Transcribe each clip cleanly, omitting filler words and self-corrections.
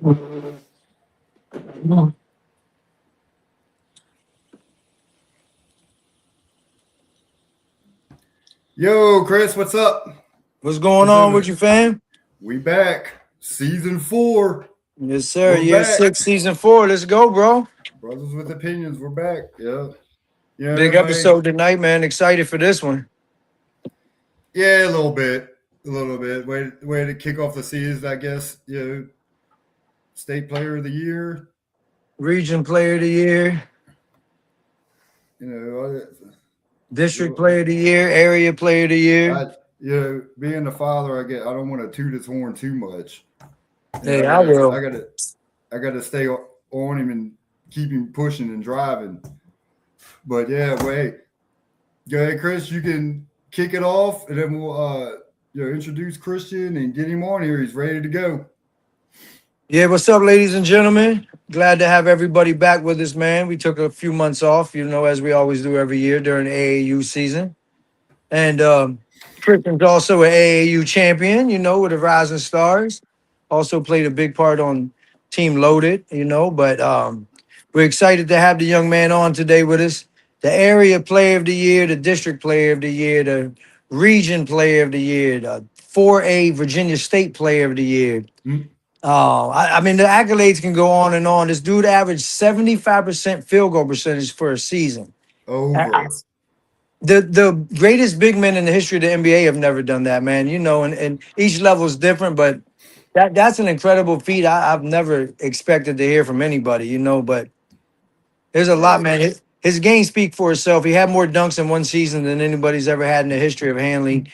Yo, Chris, what's up? What's going on with you, fam? We back. Season 4. Yes, sir. We're Year back. 6, season 4. Let's go, bro. Brothers with Opinions, we're back. Yeah. Yeah. Big episode tonight, man. Excited for this one. Yeah, a little bit. A little bit. Way to kick off the season, I guess. You know, State Player of the Year. Region Player of the Year. You know, District Player of the Year. Area Player of the Year. Being the father, I don't want to toot his horn too much. Hey, I will. I gotta stay on him and keep him pushing and driving. But yeah, wait. Go ahead, Chris. You can kick it off, and then we'll introduce Christian and get him on here. He's ready to go. Yeah, what's up, ladies and gentlemen? Glad to have everybody back with us, man. We took a few months off, as we always do every year during the AAU season. And Christian's also an AAU champion, with the Rising Stars. Also played a big part on Team Loaded, but we're excited to have the young man on today with us. The Area Player of the Year, the District Player of the Year, the Region Player of the Year, the 4A Virginia State Player of the Year. Mm-hmm. I mean, the accolades can go on and on. This dude averaged 75% field goal percentage for a season. Over. The greatest big men in the history of the NBA have never done that, man. And each level is different, but that's an incredible feat. I've never expected to hear from anybody, but there's a lot, man. His game speaks for itself. He had more dunks in one season than anybody's ever had in the history of Handley.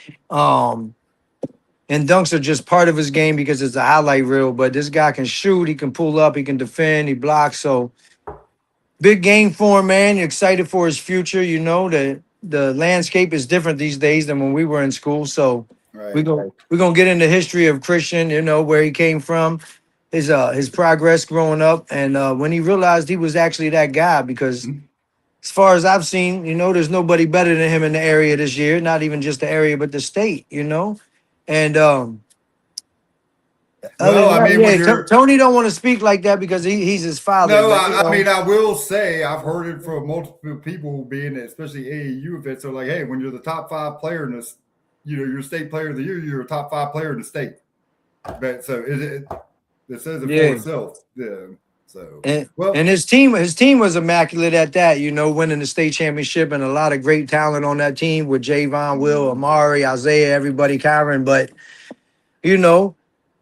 And dunks are just part of his game because it's a highlight reel. But this guy can shoot, he can pull up, he can defend, he blocks. So big game for him, man. Excited for his future. The landscape is different these days than when we were in school. So we're gonna get into history of Christian, where he came from, his progress growing up, and when he realized he was actually that guy. Because as far as I've seen, there's nobody better than him in the area this year. Not even just the area, but the state. And Tony don't want to speak like that because he's his father. No, I will say I've heard it from multiple people, being especially AAU events. So like, hey, when you're the top 5 player in this, you're State Player of the Year, you're a top 5 player in the state. But so it says it for itself. Yeah. So and his team was immaculate at that, winning the state championship, and a lot of great talent on that team with Javon, Will, Amari, Isaiah, everybody, Kyron. But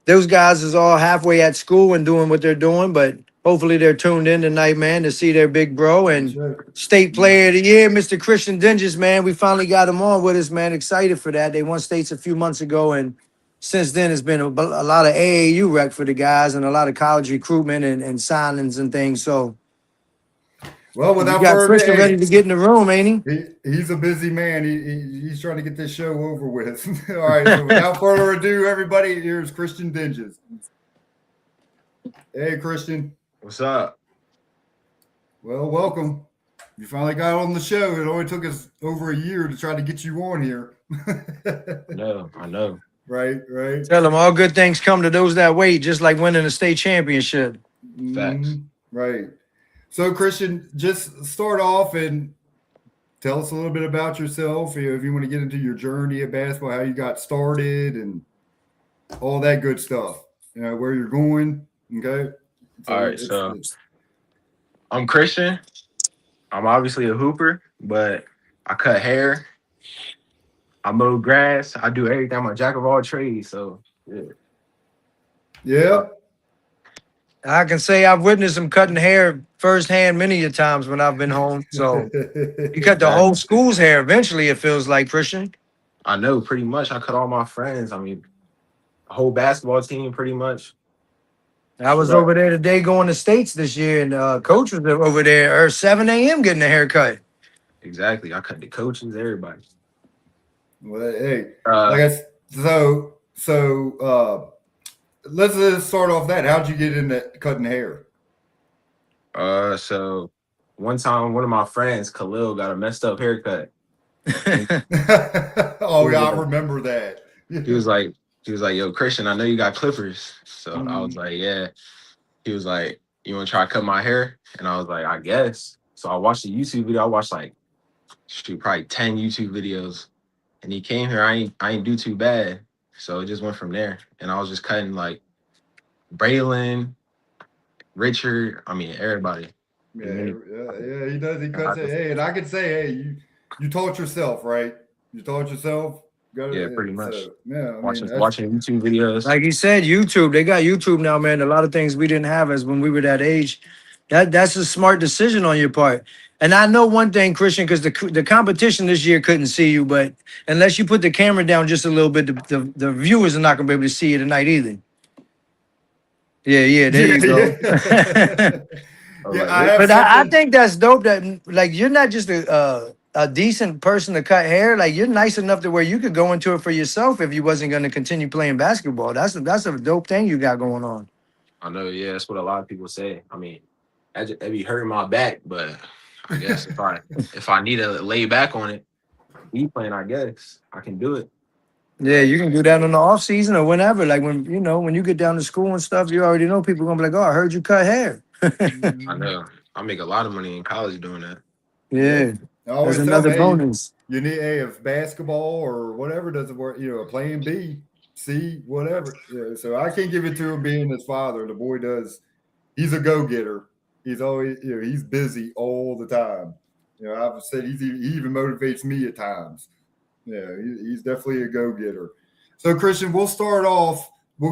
those guys is all halfway at school and doing what they're doing, but hopefully they're tuned in tonight, man, to see their big bro and State Player of the Year, Mr. Christian Dinges, man. We finally got him on with us, man. Excited for that. They won states a few months ago, and since then it's been a lot of AAU rec for the guys and a lot of college recruitment and signings and things. So, well, without further Christian ready to get in the room, ain't he? He's a busy man. He's trying to get this show over with. All right. So without further ado, everybody, here's Christian Dinges. Hey, Christian. What's up? Well, welcome. You finally got on the show. It only took us over a year to try to get you on here. I know. Right. Tell them all good things come to those that wait, just like winning a state championship. Facts. Right. So, Christian, just start off and tell us a little bit about yourself. If you want to get into your journey at basketball, how you got started and all that good stuff. Where you're going. Okay. All right. So I'm Christian. I'm obviously a hooper, but I cut hair. I mow grass. I do everything. I'm a jack of all trades. So, yeah. I can say I've witnessed him cutting hair firsthand many a times when I've been home. So you cut the whole school's hair eventually, it feels like, Christian. I know, pretty much. I cut all my friends. I mean, the whole basketball team, pretty much. I was over there today going to States this year, and coach was over there 7 a.m. getting a haircut. Exactly. I cut the coaches, everybody. Well, hey, let's just start off that. How'd you get into cutting hair? So one time, one of my friends, Khalil, got a messed up haircut. Oh yeah, I remember that. He was like, yo, Christian, I know you got clippers. So I was like, yeah. He was like, "You want to try to cut my hair?" And I was like, "I guess." So I watched a YouTube video. I watched like probably 10 YouTube videos. And he came here. I ain't do too bad. So it just went from there. And I was just cutting like Braylon, Richard. I mean everybody. Yeah, he does. He And cuts it. Hey, and I can say, hey, you taught yourself, right? You taught yourself. yeah, pretty much. So yeah, I mean, Watching YouTube videos. Like you said, YouTube. They got YouTube now, man. A lot of things we didn't have as when we were that age. That's a smart decision on your part. And I know one thing, Christian, because the competition this year couldn't see you, but unless you put the camera down just a little bit, the viewers are not gonna be able to see you tonight either. Yeah, there you go. Yeah, I have But I something. think that's dope. That like you're not just a decent person to cut hair. Like you're nice enough to where you could go into it for yourself if you wasn't going to continue playing basketball. That's a dope thing you got going on. I know, yeah, that's what a lot of people say. I mean, that be hurting my back, but I guess if I need to lay back on it, be playing, I guess I can do it. Yeah, you can do that in the off season or whenever. Like when you get down to school and stuff, you already know people gonna be like, "Oh, I heard you cut hair." I know. I make a lot of money in college doing that. Yeah, I that's always tell another them, hey, bonus. you need if basketball or whatever doesn't work, a plan B, C, whatever. Yeah, so I can't give it to him being his father. The boy does. He's a go getter. He's always, he's busy all the time. I've said he even motivates me at times. Yeah, he's definitely a go getter. So Christian, we'll start off. We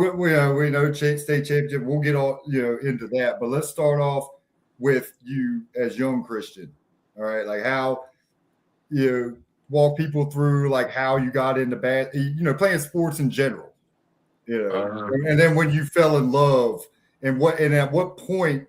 know state championship. We'll get all into that, but let's start off with you as young Christian. All right, like how walk people through like how you got into playing sports in general. And then when you fell in love, and at what point?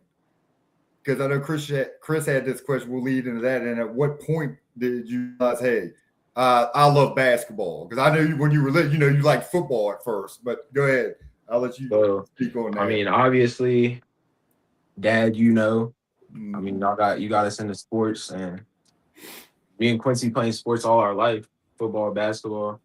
Because I know Chris had this question. We'll lead into that. And at what point did you realize, hey, I love basketball? Because I know when you were little, you liked football at first. But go ahead, I'll let you speak on that. I mean, obviously, Dad, I mean, you got us into sports, and me and Quincy playing sports all our life, football, basketball.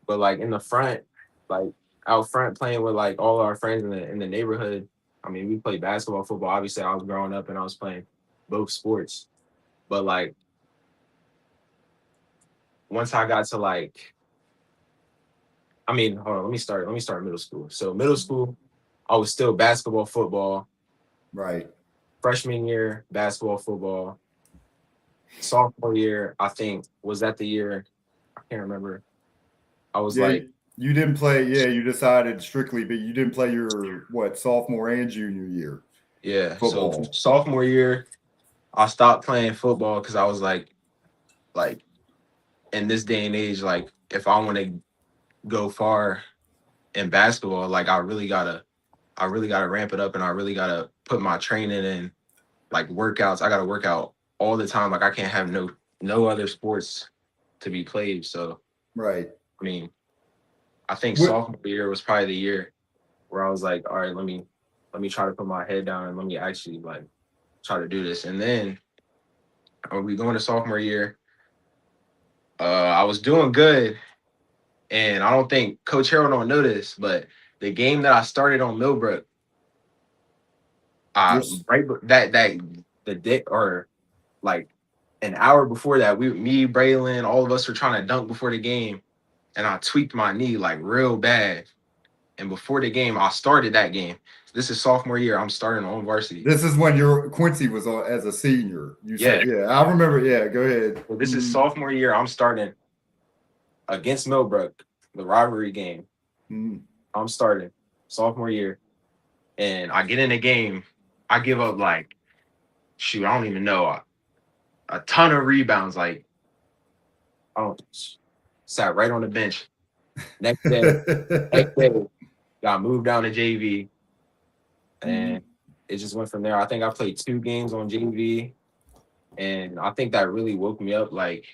But like in the front, like out front playing with like all our friends in the neighborhood. I mean, we played basketball, football. Obviously, I was growing up and I was playing both sports. But like once I got to like, I mean, hold on, let me start middle school. So middle school, I was still basketball, football. Right. Freshman year, basketball, football. Sophomore year, I think, was that the year? I can't remember. I was like, you didn't play. Yeah, you decided strictly, but you didn't play your sophomore and junior year. Yeah. Football. So sophomore year, I stopped playing football because I was like in this day and age, like if I want to go far in basketball, like I really gotta ramp it up, and I really gotta put my training in, like workouts. I gotta work out all the time. Like I can't have no other sports to be played. So right. I mean, I think sophomore year was probably the year where I was like, all right, let me try to put my head down and let me actually like try to do this. And then we going to sophomore year. I was doing good, and I don't think Coach Harold don't know this, but the game that I started on Millbrook, right the day or like an hour before that, me, Braylon, all of us were trying to dunk before the game, and I tweaked my knee like real bad. And before the game, I started that game. This is sophomore year. I'm starting on varsity. This is when Quincy was on as a senior. You said, yeah, I remember. Yeah, go ahead. Well, this is sophomore year. I'm starting against Millbrook, the rivalry game. I'm starting sophomore year, and I get in the game. I give up like, I don't even know, a ton of rebounds. Like, sat right on the bench. Next day, got moved down to JV, and it just went from there. I think I played 2 games on JV, and I think that really woke me up. Like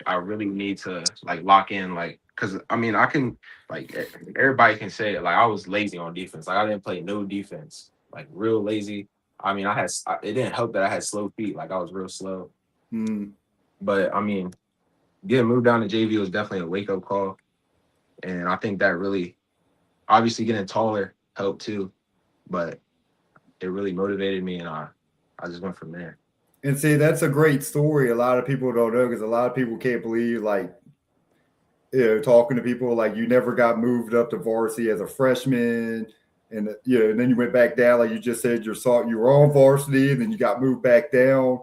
I really need to like lock in, like, because I mean I can, like, everybody can say it, like I was lazy on defense. Like I didn't play no defense, like real lazy. I mean it didn't help that I had slow feet, like I was real slow. But I mean, getting moved down to JV was definitely a wake up call, and I think that really, obviously getting taller helped too. but it really motivated me, and I just went from there. And see, that's a great story. A lot of people don't know because a lot of people can't believe, like, talking to people like you never got moved up to varsity as a freshman, and and then you went back down, like you just said, you were on varsity, and then you got moved back down.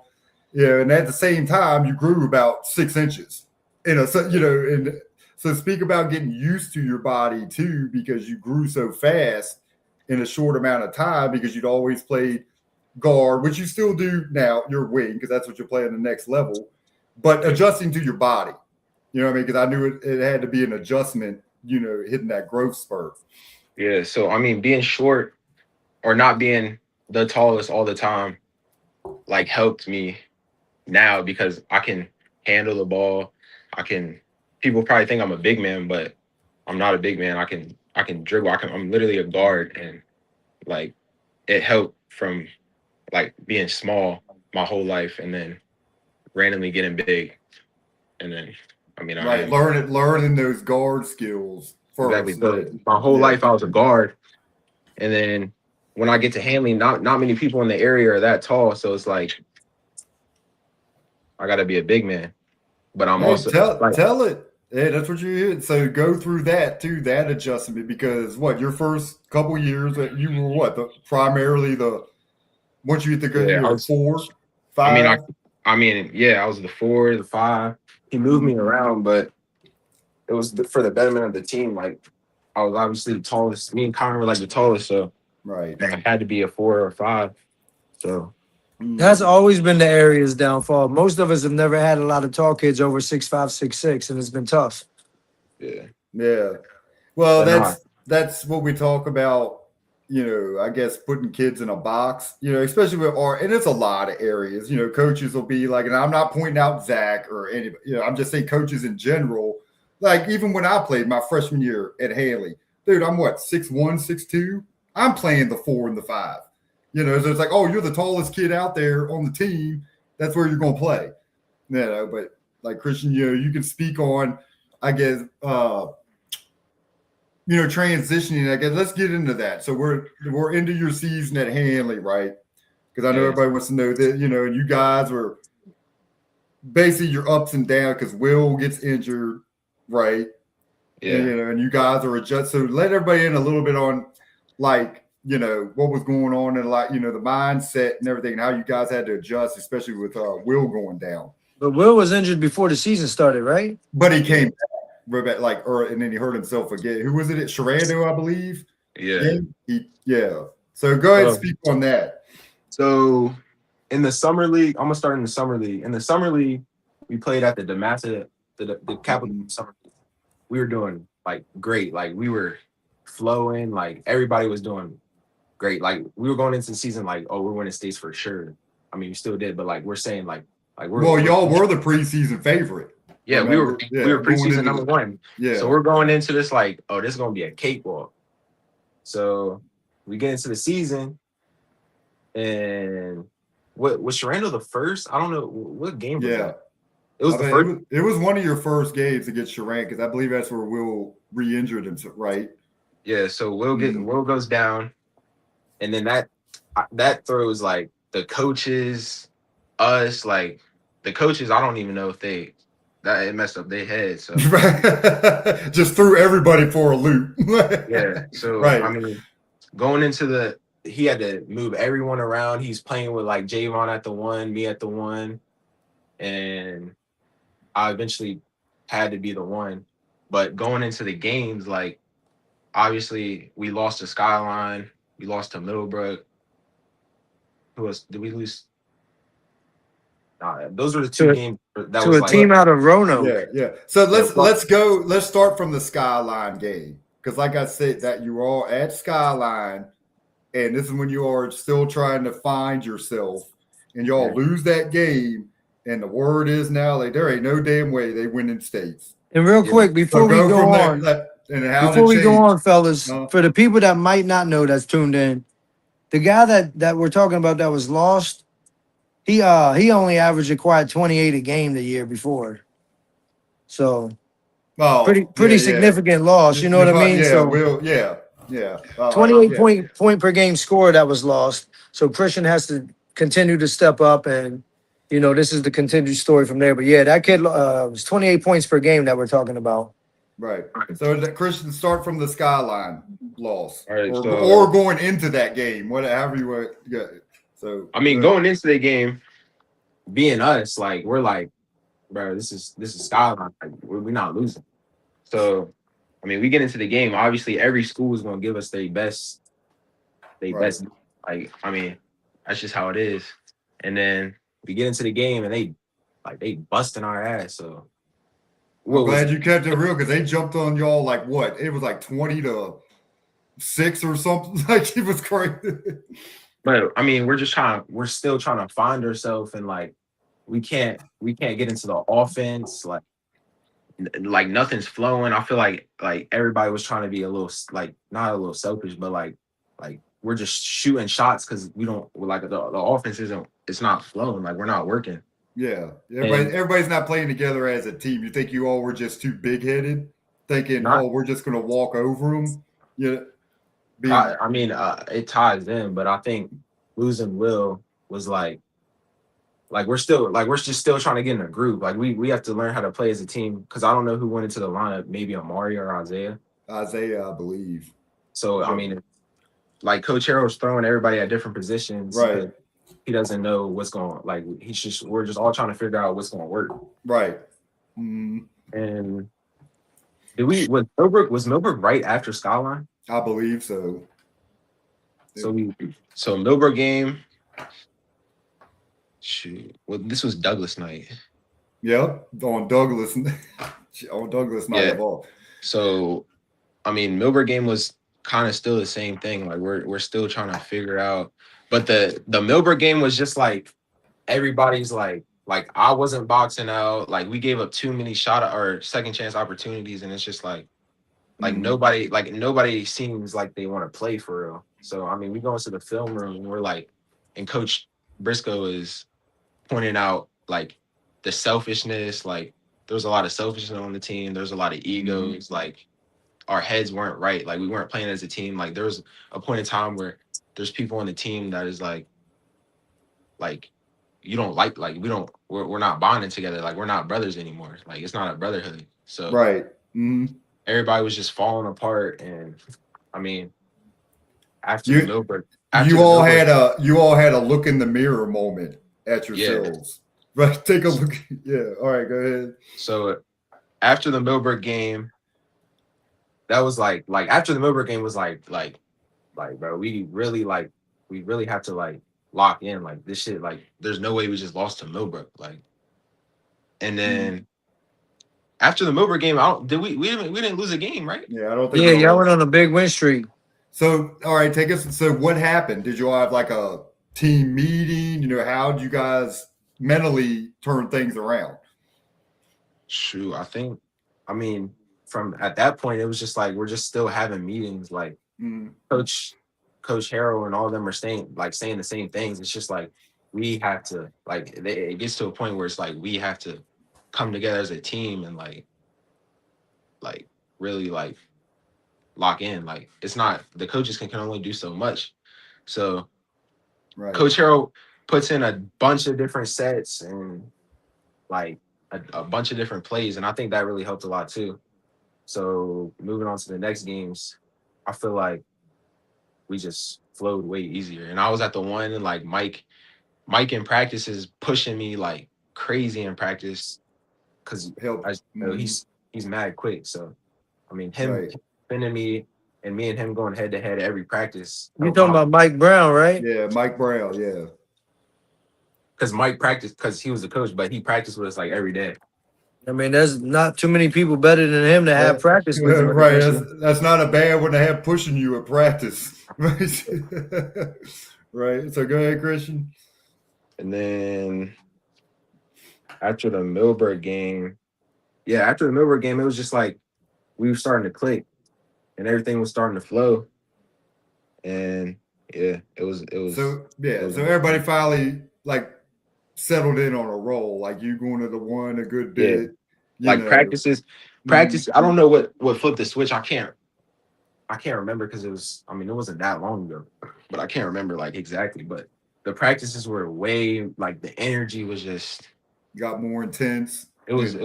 And at the same time, you grew about 6 inches. And so speak about getting used to your body too, because you grew so fast in a short amount of time because you'd always played guard, which you still do now, your wing, because that's what you're playing the next level, but adjusting to your body. You know what I mean? Because I knew it had to be an adjustment, hitting that growth spurt. Yeah. So, I mean, being short or not being the tallest all the time, like, helped me now because I can handle the ball. People probably think I'm a big man, but I'm not a big man. I can dribble. I'm literally a guard. And, like, it helped from, like, being small my whole life and then randomly getting big. And then, I mean, right, learning those guard skills first. Exactly. So my whole life I was a guard, and then when I get to Handley, not many people in the area are that tall, so it's like I got to be a big man. But I'm also tell it. Hey, that's what you hear. So go through that too, that adjustment, because your first couple years that you were primarily once you hit the good, you were 4, 5. I mean, I was the 4, the 5. He moved me around, but it was for the betterment of the team. Like, I was obviously the tallest. Me and Connor were like the tallest, so right, I had to be a 4 or 5. So that's always been the area's downfall. Most of us have never had a lot of tall kids over 6'5", 6'6", and it's been tough. Yeah. Well, that's what we talk about. I guess putting kids in a box. Especially with and it's a lot of areas. Coaches will be like, and I'm not pointing out Zach or anybody. I'm just saying coaches in general. Like, even when I played my freshman year at Handley, dude, I'm 6'1", 6'2". I'm playing the 4 and the 5. So it's like, oh, you're the tallest kid out there on the team. That's where you're going to play. But like Christian, you can speak on, I guess, transitioning. I guess let's get into that. So we're into your season at Handley, right? Because I know everybody wants to know that, you guys were basically your ups and downs because Will gets injured. Right. Yeah. And you guys are adjusting. So let everybody in a little bit on, like, what was going on and, like, the mindset and everything, and how you guys had to adjust, especially with Will going down. But Will was injured before the season started, right? But he came back, and then he hurt himself again. Who was it? Sharando, I believe. Yeah. So go ahead and speak on that. So in the summer league, I'm gonna start in the summer league. In the summer league, we played at the DeMassa, the Capital Summer League. We were doing, like, great. Like, we were flowing. Like, everybody was doing great. Like, we were going into the season like, oh, we're winning states for sure. I mean, we still did, but, like, we're saying like y'all were the preseason favorite. Yeah, we were preseason number 1. Yeah. So we're going into this like, oh, this is gonna be a cakewalk. So we get into the season, and what was Sharando the first? I don't know what game was that. It was the first. It was one of your first games against Sharan, because I believe that's where Will re-injured himself, right? Yeah. So Will goes down, and then that throws, like, the coaches, us, like, the coaches. I don't even know if it messed up their heads. So just threw everybody for a loop. Yeah. So right. I mean, going into he had to move everyone around. He's playing with, like, Javon at the 1, me at the 1, and I eventually had to be the 1. But going into the games, like, obviously we lost to Skyline, we lost to Middlebrook. Who else did we lose? Those were the 2 games that to was a like, team out of Roanoke. Yeah. So let's start from the Skyline game, because, like I said, that you were all at Skyline, and this is when you are still trying to find yourself, and y'all lose that game. And the word is now, like, there ain't no damn way they win in states. And real quick, before we go on, fellas, for the people that might not know that's tuned in, the guy that we're talking about that was lost, he only averaged acquired 28 a game the year before. So pretty significant loss, you know what I mean? Yeah, so Will, yeah. Yeah. 28 Yeah. point per game score that was lost. So Christian has to continue to step up, and this is the continued story from there. But yeah, that kid was 28 points per game that we're talking about. Right. So the Christians start from the skyline loss, All right, or going into that game, whatever you want. Yeah. So I mean, going into the game, being us, like we're like, bro, this is skyline. Like, we're not losing. So, I mean, we get into the game. Obviously, every school is going to give us their best. Right. Like, I mean, that's just how it is. And then we get into the game, and they busting our ass. So, I'm glad you kept it real because they jumped on y'all like what? It was like 20-6 or something. Like it was crazy. But I mean, we're still trying to find ourselves, and like we can't get into the offense. Like nothing's flowing. I feel like everybody was trying to be a little like not a little selfish, but like we're just shooting shots because we don't like the offense it's not flowing. Like we're not working. Yeah, everybody's not playing together as a team. You think you all were just too big headed, thinking, we're just going to walk over them. Yeah, I mean, it ties in, but I think losing Will was like we're just still trying to get in a group. Like we have to learn how to play as a team because I don't know who went into the lineup. Maybe Amari or Isaiah. Isaiah, I believe. So yeah. I mean, like Coach Harrell's throwing everybody at different positions. Right. He doesn't know what's going. Like we're just all trying to figure out what's going to work. Right. And was Millbrook right after Skyline? I believe so. So Millbrook game. Shoot. Well, this was Douglas night. Yep, on Douglas night of all. So, I mean, Millbrook game was kind of still the same thing. Like we're still trying to figure out. But the Millbrook game was just like everybody's like I wasn't boxing out. Like we gave up too many shot or second chance opportunities, and it's just like nobody seems like they want to play for real. So I mean, we go into the film room and we're like, and Coach Briscoe is pointing out like the selfishness. Like there's a lot of selfishness on the team. There's a lot of egos. Like our heads weren't right. Like we weren't playing as a team. Like there was a point in time where there's people on the team that is like you don't like we're not bonding together. Like we're not brothers anymore. Like it's not a brotherhood. So right. Everybody was just falling apart. And I mean, after Millbrook, you all had a look in the mirror moment at yourselves. Yeah. Right. Take a look. Yeah. All right. Go ahead. So after the Millbrook game, that was like after the Millbrook game was like bro, we really have to like lock in like this shit. Like there's no way we just lost to Millbrook. Like, and then after the Millbrook game, we didn't lose a game, right? Yeah, I don't think. Yeah, y'all went on a big win streak. So all right, take us. So what happened? Did you all have like a team meeting? How did you guys mentally turn things around? Shoot, I mean, from at that point, it was just like we're just still having meetings. Like Coach Harrell and all of them are saying the same things. It's just like we have to it gets to a point where it's like we have to come together as a team and like really like lock in. Like it's not the coaches can only do so much. So Coach Harrell puts in a bunch of different sets and like a bunch of different plays, and I think that really helped a lot too. So moving on to the next games, I feel like we just flowed way easier. And I was at the one, and like Mike in practice is pushing me like crazy in practice because he's mad quick. So I mean him defending me and me and him going head to head every practice. You talking about Mike Brown, right? Yeah, Mike Brown, yeah. Because Mike practiced because he was the coach, but he practiced with us like every day. I mean, there's not too many people better than him to have practice with him. Right. That's not a bad one to have pushing you at practice. Right. So go ahead, Christian. And then after the Millbrook game, it was just like we were starting to click and everything was starting to flow. And it was so everybody finally like settled in on a roll, like you going to the one a good bit. Practice. I don't know what flipped the switch. I can't I can't remember because it wasn't that long ago, but I can't remember like exactly. But the practices were way like the energy was just Got more intense. it was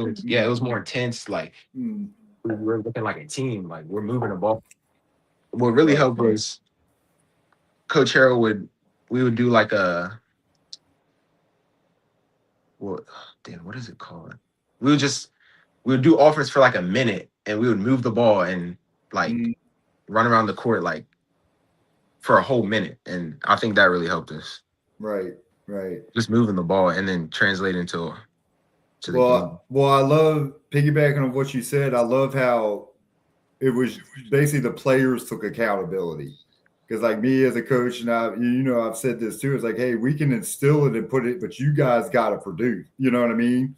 more intense. Like Mm, we were looking like a team, like we're moving the ball. What really right. helped was Coach Harrell we would do like a what damn what is it called? We would do offense for like a minute and we would move the ball and like Mm, run around the court like for a whole minute. And I think that really helped us. right. Right. Just moving the ball and then translating to the game. Well, I love piggybacking on what you said. I love how it was basically the players took accountability. Because like me as a coach, and I've said this too. It's like, hey, we can instill it and put it, but you guys got to produce. You know what I mean?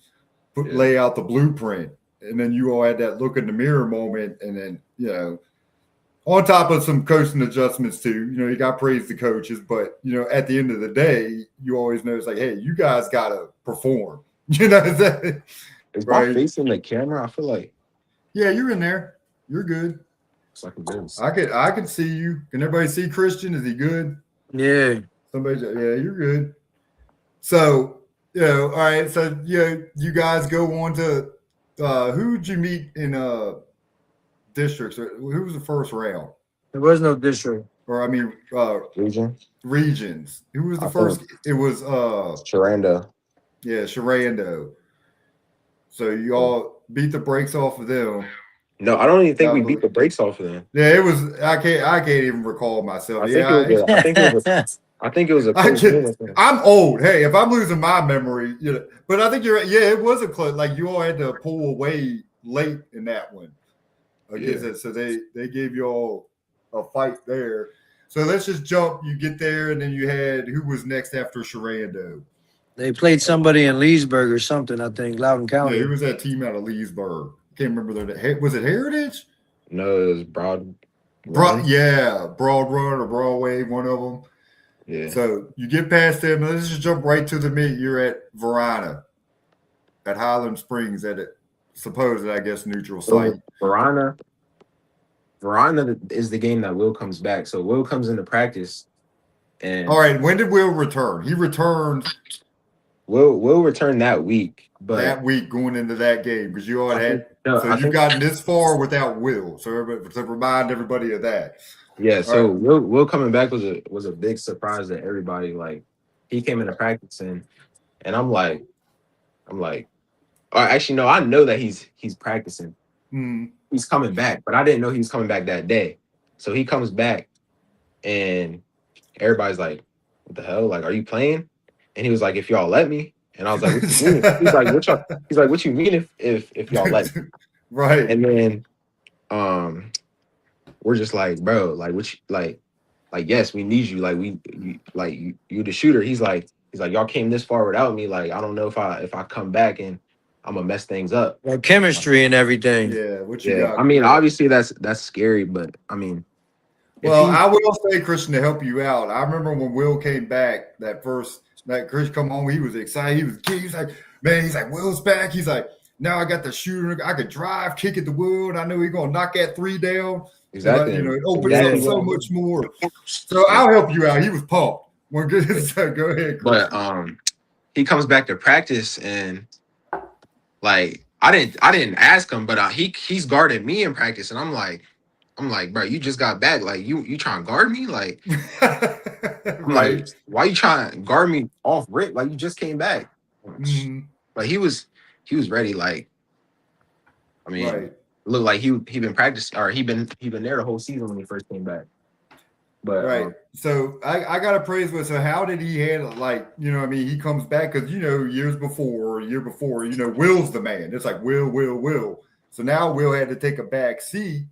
Yeah. Lay out the blueprint, and then you all had that look in the mirror moment, and then on top of some coaching adjustments too. You got to praise the coaches, but at the end of the day, you always know it's like, hey, you guys got to perform. You know, Is my right? face in the camera? I feel like Yeah, you're in there. You're good. it's like a I can see you. Can everybody see Christian? Is he good? Yeah. Yeah, you're good. So, all right. So, you guys go on to who'd you meet in districts? Or who was the first round? There was no district. Or I mean, region. regions. Who was the I first? think It was Sharanda. yeah, Sharando. So you all beat the brakes off of them. No, I don't even think we beat the brakes off of them. Yeah, it was. I can't even recall myself. I think it was a close game. I'm old. Hey, if I'm losing my memory, but I think you're right. Yeah, it was a close. Like you all had to pull away late in that one against it. So they gave you all a fight there. So let's just jump. You get there, and then you had who was next after Sharando? They played somebody in Leesburg or something, I think, Loudoun County. Yeah, who was that team out of Leesburg? Can't remember their. Was it Heritage? No, it was Broad. Broad Run or Broadway, one of them. Yeah. So you get past them. Let's just jump right to the meet. You're at Verona, at Highland Springs, at it supposed, I guess, neutral site. Verona is the game that Will comes back. So Will comes into practice. And all right, when did Will return? He returned. Will return that week, but that week going into that game because you all had. You've gotten this far without Will. So to remind everybody of that. Yeah. So Will coming back was a big surprise to everybody. Like he came into practice and I'm like, actually no, I know that he's practicing. He's coming back, but I didn't know he was coming back that day. So he comes back and everybody's like, what the hell? Like, are you playing? And he was like, if y'all let me. And I was like, what you mean? He's like, what you mean if y'all let me? Right. And then we're just like, bro, like what you like yes, we need you. Like you the shooter. He's like, y'all came this far without me. Like, I don't know if I come back and I'm gonna mess things up. Like chemistry and everything. Yeah, what you got? I mean, obviously that's scary, but I mean, well, I will say, Christian, to help you out. I remember when Will came back that Chris come home, he was excited. He was like, man, he's like, Will's back. He's like, now I got the shooter. I could drive, kick at the wheel, and I know he's gonna knock that three down. Exactly. It opens up so much more. So I'll help you out. He was pumped. Well, good. So go ahead, Chris. But he comes back to practice and like I didn't ask him, but he's guarding me in practice, and I'm like, bro, you just got back. Like you trying to guard me? Like I'm like, why you trying to guard me off rip? Like you just came back. Mm-hmm. But he was ready. like I mean, looked like he been practicing or he been there the whole season when he first came back. But so I gotta praise with. So how did he handle? Like I mean, he comes back because year before, Will's the man. It's like Will. So now Will had to take a back seat,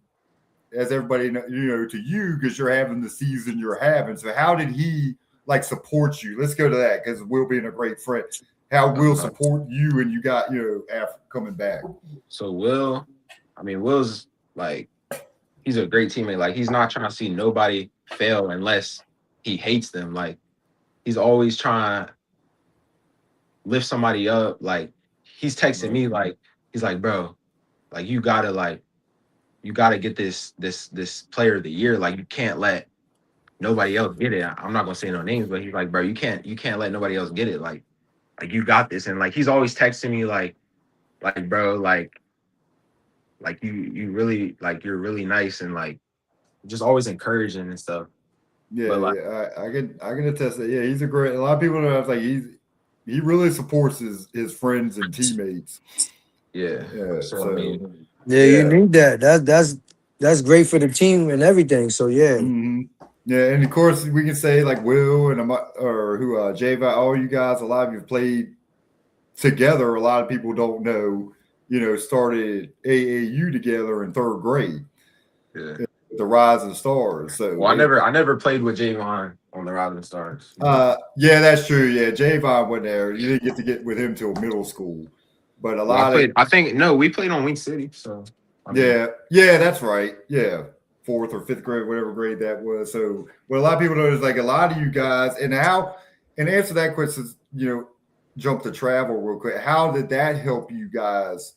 as everybody to you because you're having the season you're having. So how did he support you? Let's go to that because Will being a great friend. How Will support you and you got after coming back. So Will's like he's a great teammate. Like he's not trying to see nobody fail unless he hates them. Like he's always trying to lift somebody up. Like he's texting me like he's like, bro, like you gotta like you got to get this player of the year. Like you can't let nobody else get it. I'm not gonna say no names, but he's like, bro, you can't let nobody else get it. Like you got this. And like he's always texting me like bro, like you really like you're really nice and like just always encouraging and stuff. Yeah, But like yeah, I can attest that. Yeah, he's a great. A lot of people know like he really supports his friends and teammates. yeah. Yeah, So I so mean, Yeah, you yeah, need that. That's great for the team and everything. So yeah. yeah, and of course we can say like Will and or who Java, all you guys, a lot of you have played together. A lot of people don't know, started AAU together in third grade, yeah. the Rising Stars. So Well, I never played with Javon on the Rising Stars. yeah, that's true. Yeah, Javon went there. You didn't get with him till middle school, but a Well, I lot of played. I think no, we played on Wing City. So I mean, yeah, that's right. Yeah, fourth or fifth grade, whatever grade that was. So what a lot of people know is like a lot of you guys, and answer that question, jump to travel real quick. How did that help you guys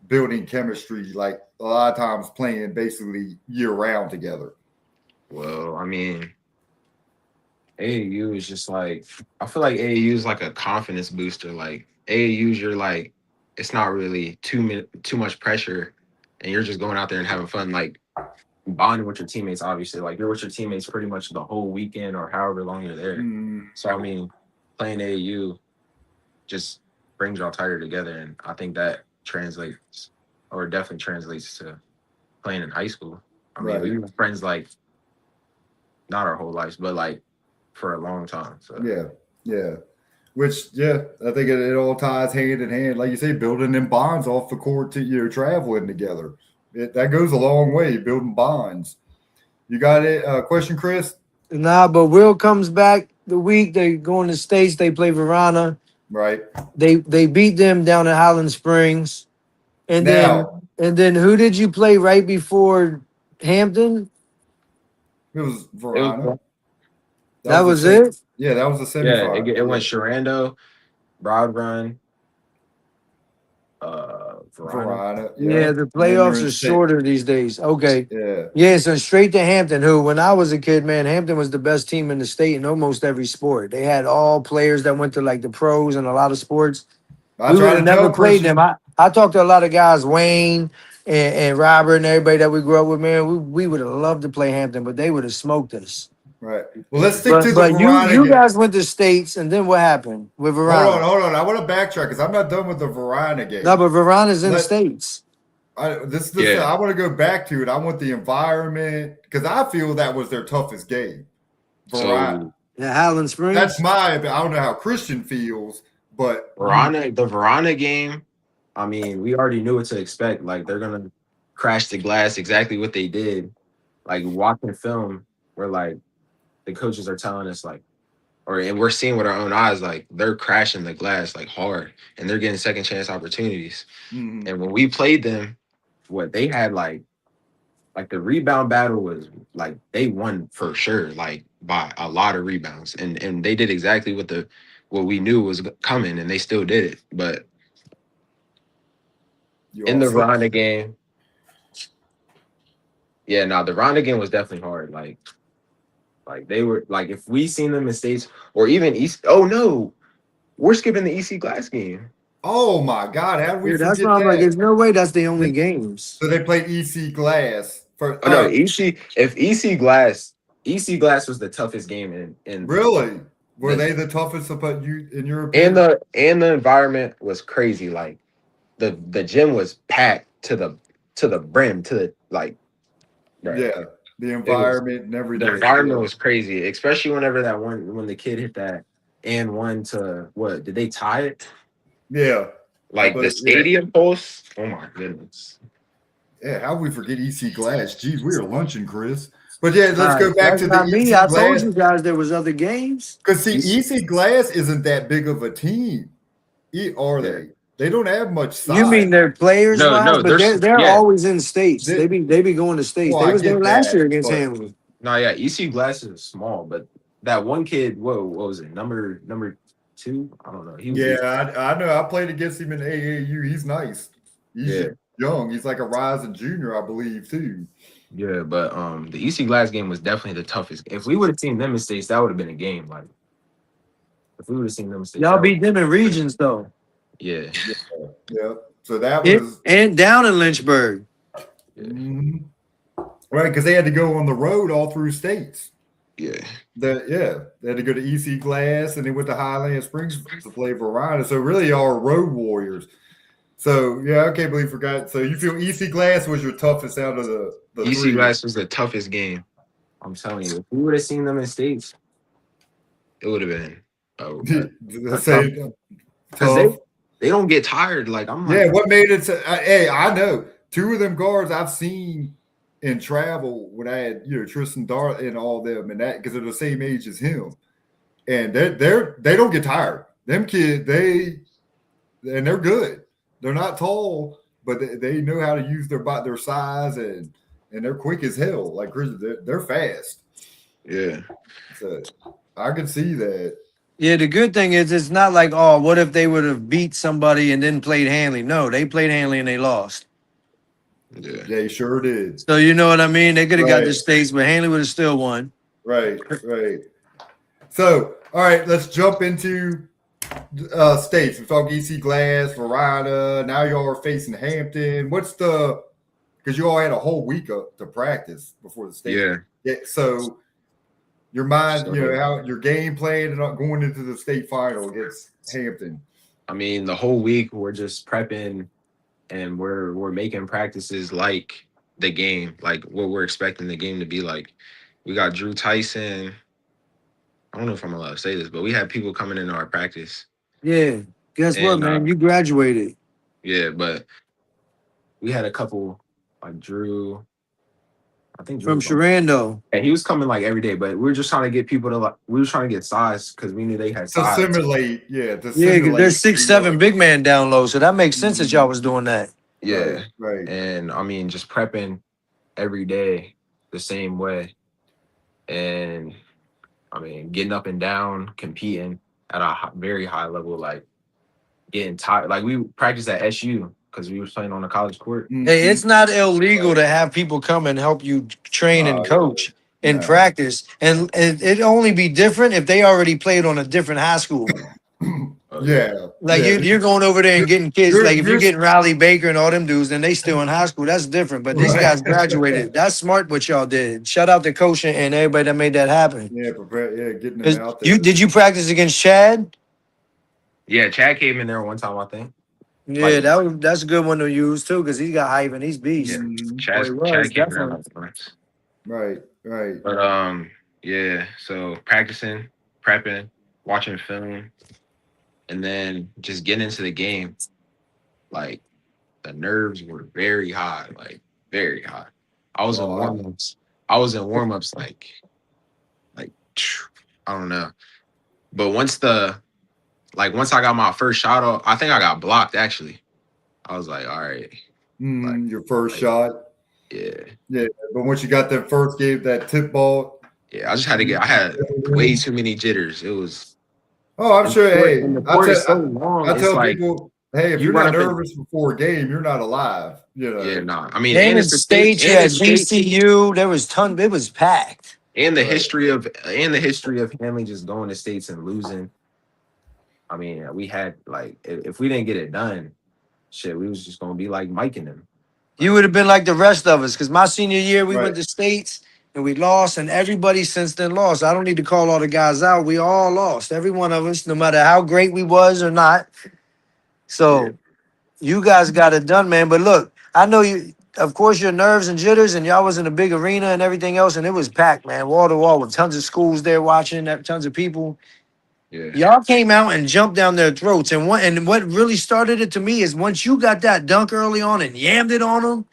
building chemistry? Like a lot of times playing basically year round together. well, I mean, AAU is just like I feel like AAU is like a confidence booster. Like AAU's, you're like it's not really too much pressure, and you're just going out there and having fun. Like bonding with your teammates, obviously. Like you're with your teammates pretty much the whole weekend or however long you're there. So I mean, playing AAU just brings y'all tighter together, and I think that translates or definitely translates to playing in high school. I mean, Right. we were friends like not our whole lives, but like for a long time. So Yeah. Which, yeah, I think it all ties hand in hand. Like you say, building them bonds off the court to traveling together. That goes a long way, building bonds. You got it? Question, Chris? Nah, but Will comes back the week they go in the States, they play Verona. Right. They beat them down at Highland Springs. And then Now, and then who did you play right before Hampton? it was it Verona. was That The was same. it? Yeah, that was the yeah, semifinal. it Yeah. went Sharando, Broad Run, Verona. Verona. Yeah, Yeah. the And then you're playoffs in are state. shorter these days. Okay. Yeah. Yeah, so straight to Hampton, who when I was a kid, man, Hampton was the best team in the state in almost every sport. They had all players that went to like the pros and a lot of sports. I We would try have to never tell played them. Christian. I talked to a lot of guys, Wayne and Robert and everybody that we grew up with, man. We would have loved to play Hampton, but they would have smoked us. Right. Well, let's stick But to the but you Verona you game. guys went to states, and then what happened with Verona? Hold on. I want to backtrack because I'm not done with the Verona No, game. but Verona's in Let states. this Yeah. I want to go back to it. I want the environment because I feel that was their toughest game. Verona. So Yeah, Highland That's Springs. I don't know how Christian feels, but the Verona game, I mean, we already knew what to expect. Like they're gonna crash the glass, exactly what they did. Like watching film, we're like the coaches are telling us like, and we're seeing with our own eyes, like they're crashing the glass like hard, and they're getting second chance opportunities. And when we played them, what they had like the rebound battle was like they won for sure, like by a lot of rebounds, and they did exactly what we knew was coming, and they still did it. But you in all the said Ronda game, yeah, no, the Ronda game was definitely hard. Like they were like if we seen them in states or even East. Oh no, we're skipping the EC Glass game. oh my God, how did we Yeah, that's forget why I'm like, that? there's no way that's the only games. So they played EC Glass for Oh no, EC Glass was the toughest game in really? Were the they the toughest about you in your and opinion? the environment was crazy. Like the gym was packed to the brim to the like bruh, Yeah, the it was environment and the everything. environment Yeah. was crazy, especially whenever that one when the kid hit that and one to what did they tie it? Yeah. Like the Yeah. stadium post. Oh my goodness. Yeah, how we forget EC Glass? Geez, we are lunching, Chris. But yeah, let's Right. go back That's to the not me. EC I told Glass you guys there was other games. because see, EC, EC Glass isn't that big of a team, are yeah. they? They don't have much You size. mean they're players wise, No, but there's they're yeah. always in states. They, They be going to states. well, They I was there get last year that, against but Hamlin. No, yeah, EC Glass is small, but that one kid, what was it? Number two? I don't know. He was yeah, I know. I played against him in AAU. He's nice. yeah. young. He's like a rising junior, I believe, too. Yeah, but the EC Glass game was definitely the toughest. If we would have seen them in states, that would have been a game. Like if we would have seen them in states, Y'all that would beat them in regions though. yeah. Yeah. So that It, was and down in Lynchburg. mhm. Right, because they had to go on the road all through states. Yeah. They had to go to EC Glass and they went to Highland Springs to play Verona. So really are road warriors. So yeah, I can't believe I forgot. So you feel EC Glass was your toughest out of the EC three? Glass was the toughest game. I'm telling you. If we would have seen them in states, it would have been Tough. They don't get tired. Like I'm like, Yeah, what made it? Hey, I know two of them guards I've seen in travel when I had Tristan Dart and all them and that because they're the same age as him, and they don't get tired. Them kids they're good. They're not tall, but they know how to use their size and they're quick as hell. Like they're fast. yeah. So I can see that. Yeah, the good thing is it's not like, oh, what if they would have beat somebody and then played Handley? No, they played Handley and they lost. Yeah. They sure did. So you know what I mean? They could have got Right. the states, but Handley would have still won. Right. So, all right, let's jump into states. We talk EC Glass, Verona. Now y'all are facing Hampton. Because you all had a whole week to practice before the state. Yeah. So your mind, how your game plan and going into the state final against Hampton. I mean, the whole week we're just prepping and we're making practices like the game, like what we're expecting the game to be like. We got Drew Tyson. I don't know if I'm allowed to say this, but we had people coming into our practice. Yeah. Guess what, man? You graduated. Yeah, but we had a couple like Drew. I think Drew From Sharando. And he was coming like every day, but we were just trying to get people to we were trying to get size because we knew they had size. To simulate, yeah. Because there's 6'7" big man down low, so that makes sense that y'all was doing that. Yeah, right. And I mean, just prepping every day the same way, and I mean, getting up and down, competing at a very high level, like getting tired. Like we practiced at SU because we were playing on a college court. Hey, it's not illegal to have people come and help you train and coach and practice. And it'd only be different if they already played on a different high school. Yeah. Like you're going over there and getting kids. Like if you're getting Riley Baker and all them dudes, then they still in high school. That's different. But these guys graduated. That's smart what y'all did. Shout out to Coach and everybody that made that happen. Yeah, getting them out there. Did you practice against Chad? Yeah, Chad came in there one time, I think. Yeah, that's a good one to use too, because he's got hype and he's beast. Yeah, Chad came in there. Right. But yeah. So practicing, prepping, watching film, and then just getting into the game. Like the nerves were very high, like very high. I was in warm-ups. Like I don't know. But once I got my first shot off, I think I got blocked actually. I was like, all right. Your first shot. Yeah. Yeah. But once you got that first game, that tip ball. Yeah, I had way too many jitters. It was I'm sure. Hey, I tell people, hey, if you're not nervous before a game, you're not alive. Yeah, nah. I mean, and the stage had VCU. There was it was packed. And the history of Handley just going to states and losing. I mean, we had like if we didn't get it done, shit, we was just gonna be like Mike and them. You would have been like the rest of us, because my senior year we went to states and we lost, and everybody since then lost. I don't need to call all the guys out. We all lost, every one of us, no matter how great we was or not. So you guys got it done, man. But look, I know you. Of course, your nerves and jitters, and y'all was in a big arena and everything else, and it was packed, man, wall to wall with tons of schools there watching, tons of people. Yeah. Y'all came out and jumped down their throats, and what really started it to me is once you got that dunk early on and yammed it on them,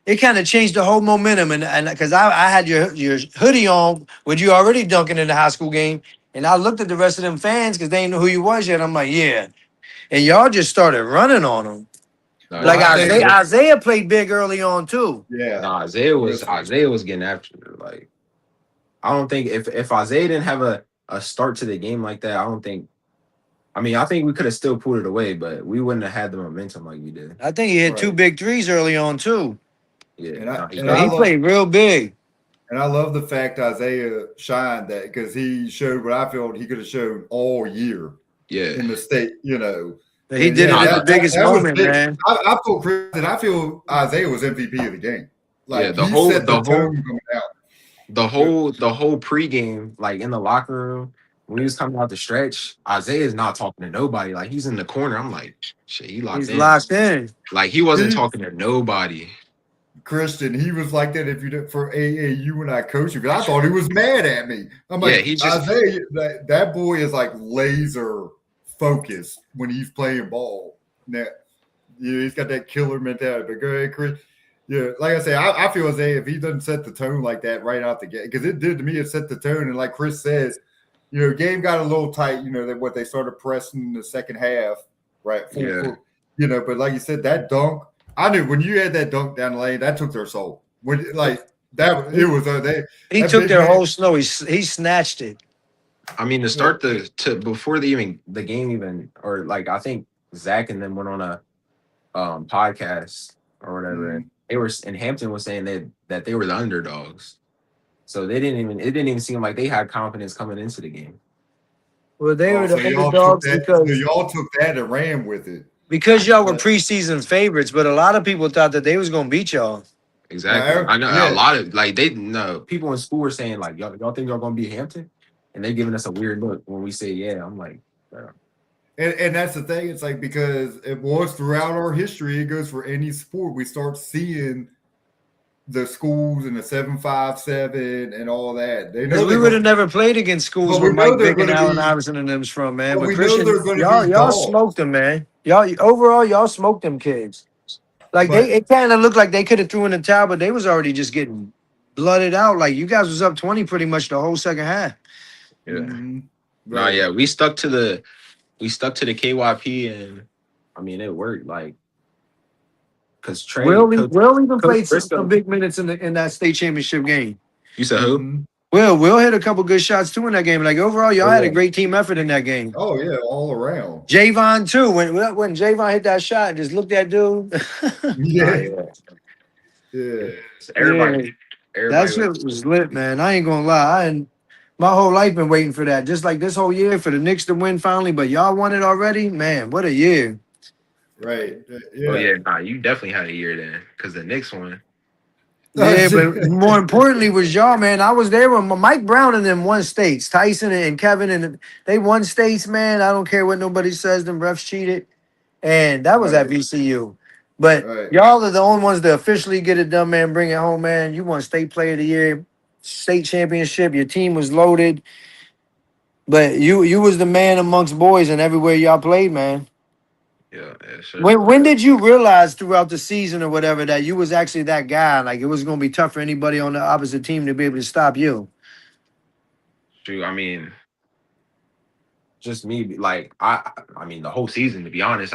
it kind of changed the whole momentum. And because I had your hoodie on with you already dunking in the high school game, and I looked at the rest of them fans because they didn't know who you was yet. I'm like, yeah, and y'all just started running on them. No, like Isaiah played big early on too. Yeah, no, Isaiah was getting after it. Like I don't think if Isaiah didn't have a start to the game like that, I I mean, I think we could have still pulled it away, but we wouldn't have had the momentum like we did. I think he hit 2 Right. big threes early on too. Yeah, And I no, he and Yeah, I he did. love played real big. and I love the fact Isaiah shined that because he showed what I felt he could have shown all year Yeah, in the state, you know. He And did yeah, it no, at the no, biggest that was moment, big. man. I feel Chris, and I feel Isaiah was MVP of the game. yeah. Like he set the tone coming out. The whole pregame, like in the locker room, when he was coming out the stretch, Isaiah's not talking to nobody. Like he's in the corner. I'm like, shit, he locked He's in. locked in. Like he wasn't He, talking to nobody. Christian, he was like that if you did for AAU when I coached him because I thought he was mad at me. I'm Yeah, like, he just Isaiah, that boy is like laser focused when he's playing ball. Now, yeah, he's got that killer mentality. But go ahead, Chris. Yeah, like I say, I feel as if he doesn't set the tone like that right out the gate, because it did to me, it set the tone. And like Chris said, you know, game got a little tight, you know, that what they started pressing in the second half, right? Yeah. You know, but like you said, that dunk, I knew when you had that dunk down the lane, that took their soul. When like that, it was He that took big their man- whole snow. He snatched it. I mean, to start to before the game even, or like I think Zach and them went on a podcast or whatever. And they were in Hampton was saying that they were the underdogs. So it didn't even seem like they had confidence coming into the game. Well, they were so the y'all underdogs took that, because so y'all took that and ran with it. because y'all were preseason favorites, but a lot of people thought that they was gonna beat y'all. Exactly. I know Yeah. a lot of like they know people in school were saying like y'all think y'all gonna beat Hampton? And they giving us a weird look when we say yeah. I'm like, bro. And that's the thing. It's like because it was throughout our history, it goes for any sport. We start seeing the schools and the 7-5-7 and all that. They know Because we would have never played against schools But we where know Mike they're Vick and gonna Allen be- Iverson and them's from, man. but But we know Christian, they're going to y'all be y'all dogs. smoked them, man. Y'all overall y'all smoked them kids. Like But- it kind of looked like they could have threw in the towel, but they was already just getting blooded out. Like you guys was up 20 pretty much the whole second half. Yeah. Mhm. Nah, Right. yeah, we stuck to the KYP and I mean it worked like because Trey Will even Coach played Briscoe. some big minutes in that state championship game. You said who? Mhm. Will hit a couple good shots too in that game. Like overall, y'all Oh, had a yeah. great team effort in that game. Oh yeah, all around. Javon too. When Javon hit that shot, just looked at dude. Nah, Yeah. yeah. Yeah. So everybody That shit was lit, man. I ain't gonna lie. My whole life been waiting for that. Just like this whole year for the Knicks to win finally, but y'all won it already, man. What a year! Right. Oh yeah, nah, you definitely had a year then because the Knicks one. Yeah, but more importantly was y'all, man. I was there when Mike Brown and them won states. Tyson and Kevin and they won states, man. I don't care what nobody says. Them refs cheated, and that was at Right. VCU. But Right. y'all are the only ones to officially get it done, man. Bring it home, man. You won state player of the year, state championship. Your team was loaded, but you was the man amongst boys and everywhere y'all played, man. Yeah, sure. When did you realize throughout the season or whatever that you was actually that guy? Like it was going to be tough for anybody on the opposite team to be able to stop you. Shoot, I mean, just me. Like I mean, the whole season. To be honest,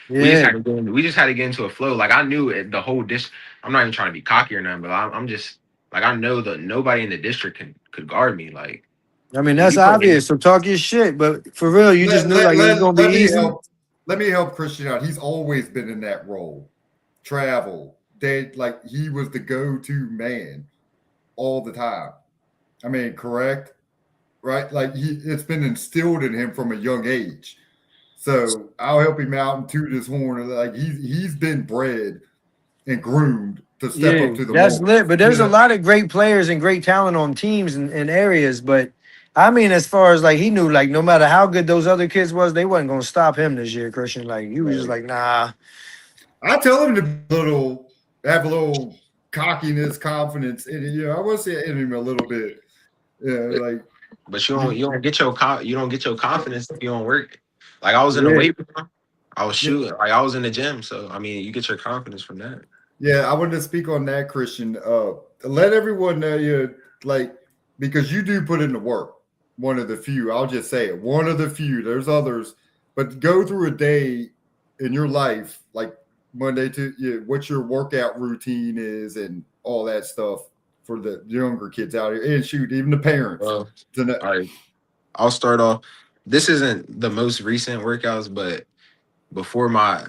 we just had to get into a flow. Like I knew the whole dish. I'm not even trying to be cocky or nothing, but I'm just like I know that nobody in the district could guard me. Like I mean, that's you put me- obvious. So talk your shit, but for real, you just knew like it was going to be easy. Let me help Christian out. He's always been in that role. Travel. He was the go-to man all the time. I mean, correct? Right? Like it's been instilled in him from a young age. So I'll help him out and toot his horn. Like he's been bred and groomed to step up to the that's moment. lit. But there's a lot of great players and great talent on teams and areas. But I mean, as far as like he knew, like no matter how good those other kids was, they wasn't gonna stop him this year, Christian. Like you was just like, nah. I tell him to have a little cockiness, confidence in it. You know, I want to say in him a little bit. Yeah, like. But you don't get your confidence if you don't work. Like I was in the weight room, I was shooting, like I was in the gym. So I mean, you get your confidence from that. Yeah, I wanted to speak on that, Christian. Let everyone know because you do put in the work. One of the few, I'll just say it. One of the few. There's others, but go through a day in your life, like Monday to what your workout routine is and all that stuff for the younger kids out here, and shoot, even the parents. All right, I'll start off. this isn't the most recent workouts, but before my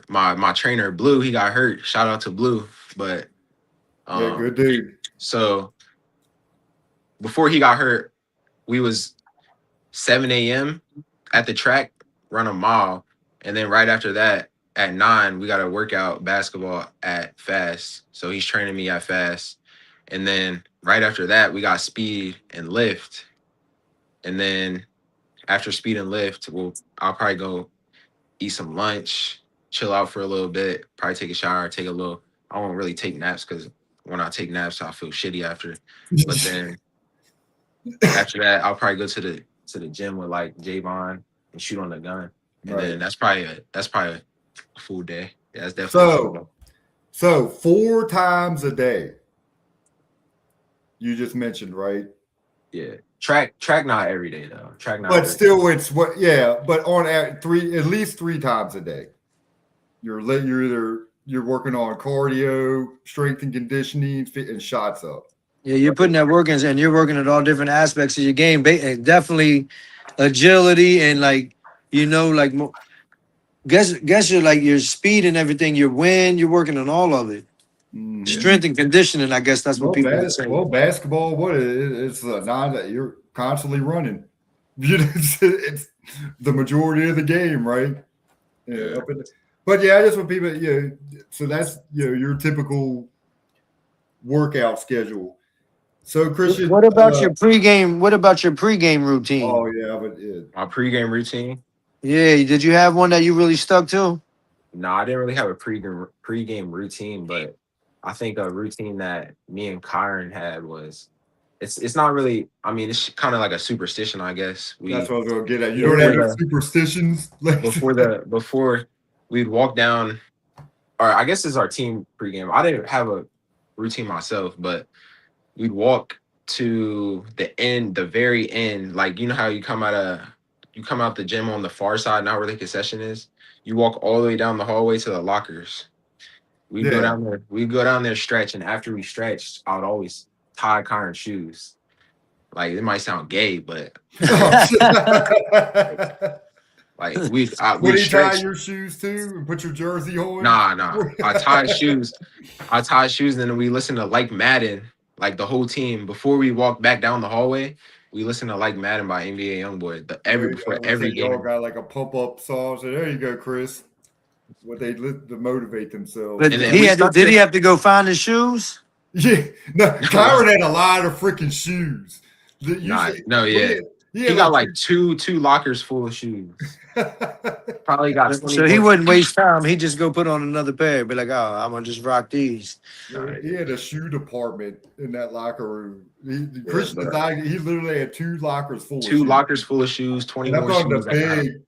trainer Blue, he got hurt. Shout out to Blue. But Yeah, um, good dude. so before he got hurt, we was 7 a.m. at the track, run a mile, and then right after that, at 9, we got to work out basketball at Fast. So he's training me at Fast, and then right after that, we got speed and lift, and then after speed and lift, I'll probably go eat some lunch, chill out for a little bit, probably take a shower, take a little. I won't really take naps because when I take naps, I feel shitty after. But then after that, I'll probably go to the gym with like Javon and shoot on the gun, and then Right. that's probably a full day. Yeah, that's definitely a full day. So 4 times a day. You just mentioned, right? Yeah, track not every day though. Track not. But every still, day. it's what? Yeah, but on at least 3 times a day. You're working on cardio, strength and conditioning, fit, and shots up. Yeah, you're putting that work in, and you're working at all different aspects of your game. And definitely agility and like like guess you're like your speed and everything. Your wind, you're working on all of it. Mhm. Strength and conditioning. I guess that's what people would say. Basketball, it's a non that you're constantly running. It's the majority of the game, right? Yeah. But yeah, that's what people. Yeah, so that's your typical workout schedule. So Christian, What about your pregame? What about your pregame routine? oh yeah, but yeah, My pregame routine. Yeah, did you have one that you really stuck to? No, I didn't really have a pregame routine, but I think a routine that me and Kyron had was it's not really. I mean, it's kind of like a superstition, I guess. that's what I was gonna get at. You don't Before have no the superstitions. before we'd walk down, or I guess it's our team pregame. I didn't have a routine myself, but we'd walk to the end, the very end. Like you know how you come out the gym on the far side, not where the concession is. You walk all the way down the hallway to the lockers. We'd go Yeah. down there. We'd go down there, stretch, and after we stretched, I would always tie Kyron's shoes. Like it might sound gay, but like we Would he tie stretch. your shoes too and put your jersey on? Nah. I tied shoes. And then we listened to like Madden, like the whole team. Before we walked back down the hallway, we listened to like Madden by NBA Youngboy. Before every Y'all game. got like a pump up song. So there you go, Chris. What they to motivate themselves. But And then he we had to, stuck did to- he have to go find his shoes? Yeah, no, Kyron had a lot of freaking shoes. He got like two lockers full of shoes. Probably got 20 So he more. wouldn't waste time. He'd just go put on another pair. Be like, oh, I'm gonna just rock these. He had a shoe department in that locker room. Christian but- designed. He literally had 2 lockers full. Two lockers full of shoes, 20 And I'm more talking shoes. the big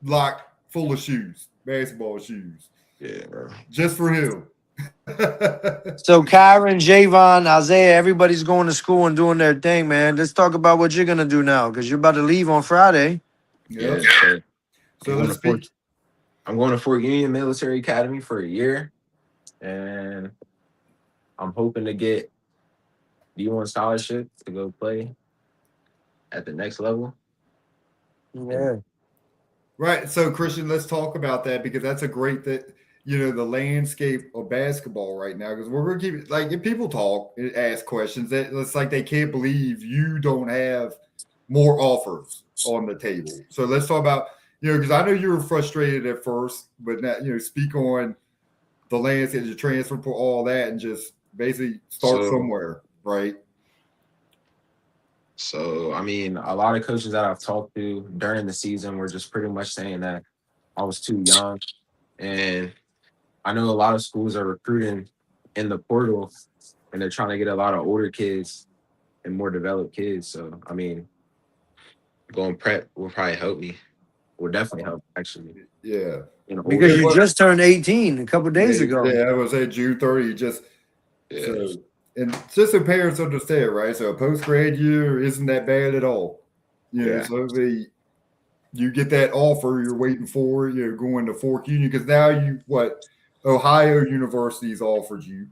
lock full of shoes, basketball shoes, Yeah, bro. just for him. So Kyron, Javon, Isaiah, everybody's going to school and doing their thing, man. Let's talk about what you're gonna do now, because you're about to leave on Friday. Yeah. So let's speak. I'm going to Fort Union Military Academy for a year, and I'm hoping to get D1 scholarship to go play at the next level. Yeah. Right. So Christian, let's talk about that because that's a great the landscape of basketball right now. Because we're gonna keep it like if people talk and ask questions, it's like they can't believe you don't have more offers on the table. So let's talk about because I know you were frustrated at first, but now speak on the landscape, the transfer for all that, and just basically start somewhere, right? So, I mean, a lot of coaches that I've talked to during the season were just pretty much saying that I was too young. And I know a lot of schools are recruiting in the portal and they're trying to get a lot of older kids and more developed kids. So, I mean, going prep will probably help me. Will definitely help, actually. Yeah. Because you just turned 18 a couple days ago. Yeah, I was at June 30. And just so parents understand, right? So a post-grad year isn't that bad at all. So you get that offer you're waiting for, you're going to Fort Union because now Ohio University's offered you.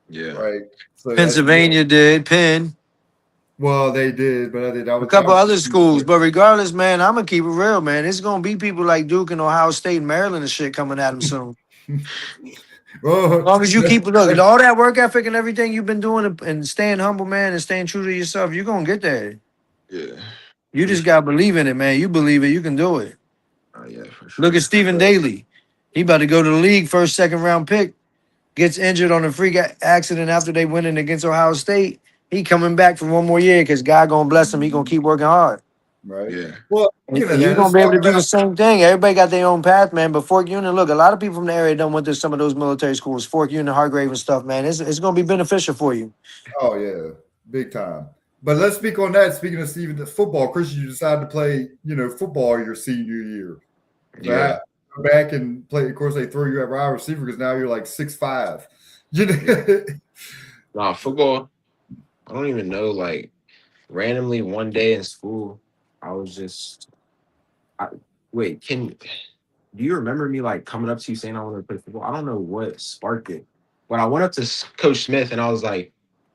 Yeah. Right. So Pennsylvania did, Penn. Well, they did, but I did. A couple other schools, but regardless, man, I'm gonna keep it real, man. It's gonna be people like Duke and Ohio State and Maryland and shit coming at them soon. As Well, long as you keep look, all that work ethic and everything you've been doing and staying humble, man, and staying true to yourself, you're gonna get there. Yeah. You just gotta believe in it, man. You believe it, you can do it. Oh yeah, for sure. Look at Stephen Daly. He about to go to the league, first, second round pick, gets injured on a freak accident after they winning against Ohio State. He coming back for one more year because God gonna bless him. He gonna keep working hard. right. Yeah. Well, And look at you're that. gonna Let's be able talk to do the about. same thing. Everybody got their own path, man. But Fork Union, look, a lot of people from the area done went to some of those military schools, Fork Union, Hargrave, and stuff, man. It's gonna be beneficial for you. Oh yeah, big time. But let's speak on that. Speaking of Steven, the football, Chris, you decided to play, football your senior year. So Yeah. go back and play. Of course, they throw you at wide receiver because now you're like 6'5". Nah, football. I don't even know. Like randomly one day in school, I was just. Wait, do you remember me like coming up to you saying I wanted to play football? I don't know what sparked it, but I went up to Coach Smith and I was like,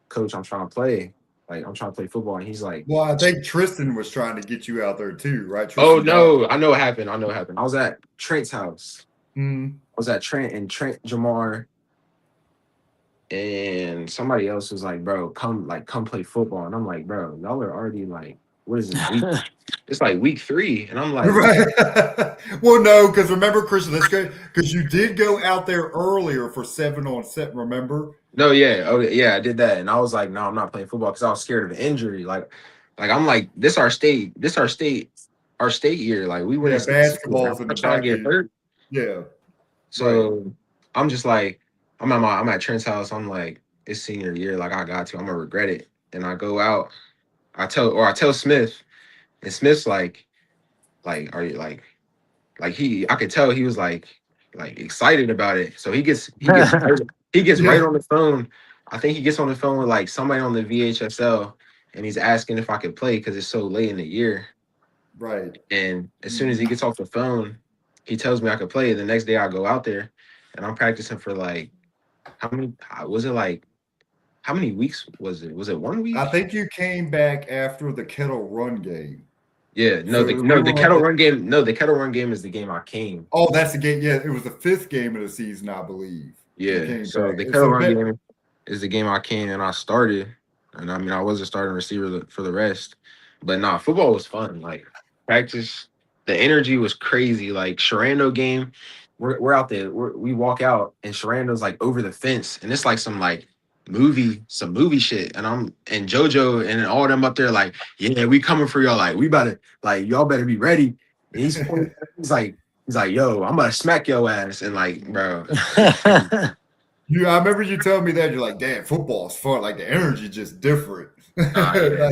Coach, I'm trying to play. Like I'm trying to play football, and he's like, Well, I think Tristan was trying to get you out there too, right? Oh Tristan no, I know what happened. I was at Trent's house. Mhm. I was at Trent and Jamar and somebody else was like, bro, come play football. And I'm like, bro, y'all are already like, what is this week? It's like week 3. And I'm like, Right. Well, no, because remember, Christian, let's go because you did go out there earlier for 7-on-7. Remember? no, yeah, oh yeah, I did that. And I was like, no, I'm not playing football because I was scared of an injury. Like I'm like, this our state year. Like we win. Yeah, basketball's in I'm the trying back to get end. hurt. Yeah. So I'm just like, I'm at Trent's house. I'm like, it's senior year. Like I got to. I'm gonna regret it. And I go out. I tell Smith, and Smith's like, are you like I could tell he was like excited about it. So he gets right Yeah. on the phone. I think he gets on the phone with like somebody on the VHSL, and he's asking if I could play because it's so late in the year. Right. And as soon as he gets off the phone, he tells me I could play. The next day I go out there, and I'm practicing for like how many weeks was it? Was it 1 week? I think you came back after the Kettle Run game. Yeah, So we the were Kettle on Run game. No, the Kettle Run game is the game I came. Oh, that's the game. Yeah, it was the 5th game of the season, I believe. You Yeah, came so back. the And Kettle so Run that- game is the game I came and I started. And I mean, I was a starting receiver for the rest. But nah, football was fun. Like practice, the energy was crazy. Like Sharando game, we're out there. We walk out and Sharando's like over the fence, and it's like some movie shit. And JoJo and all them up there like, yeah, we coming for y'all. Like we about to y'all better be ready. And he's like, yo, I'm about to smack your ass. And like, bro. I remember you telling me that. You're like, damn, football's fun. Like the energy just different. Yeah.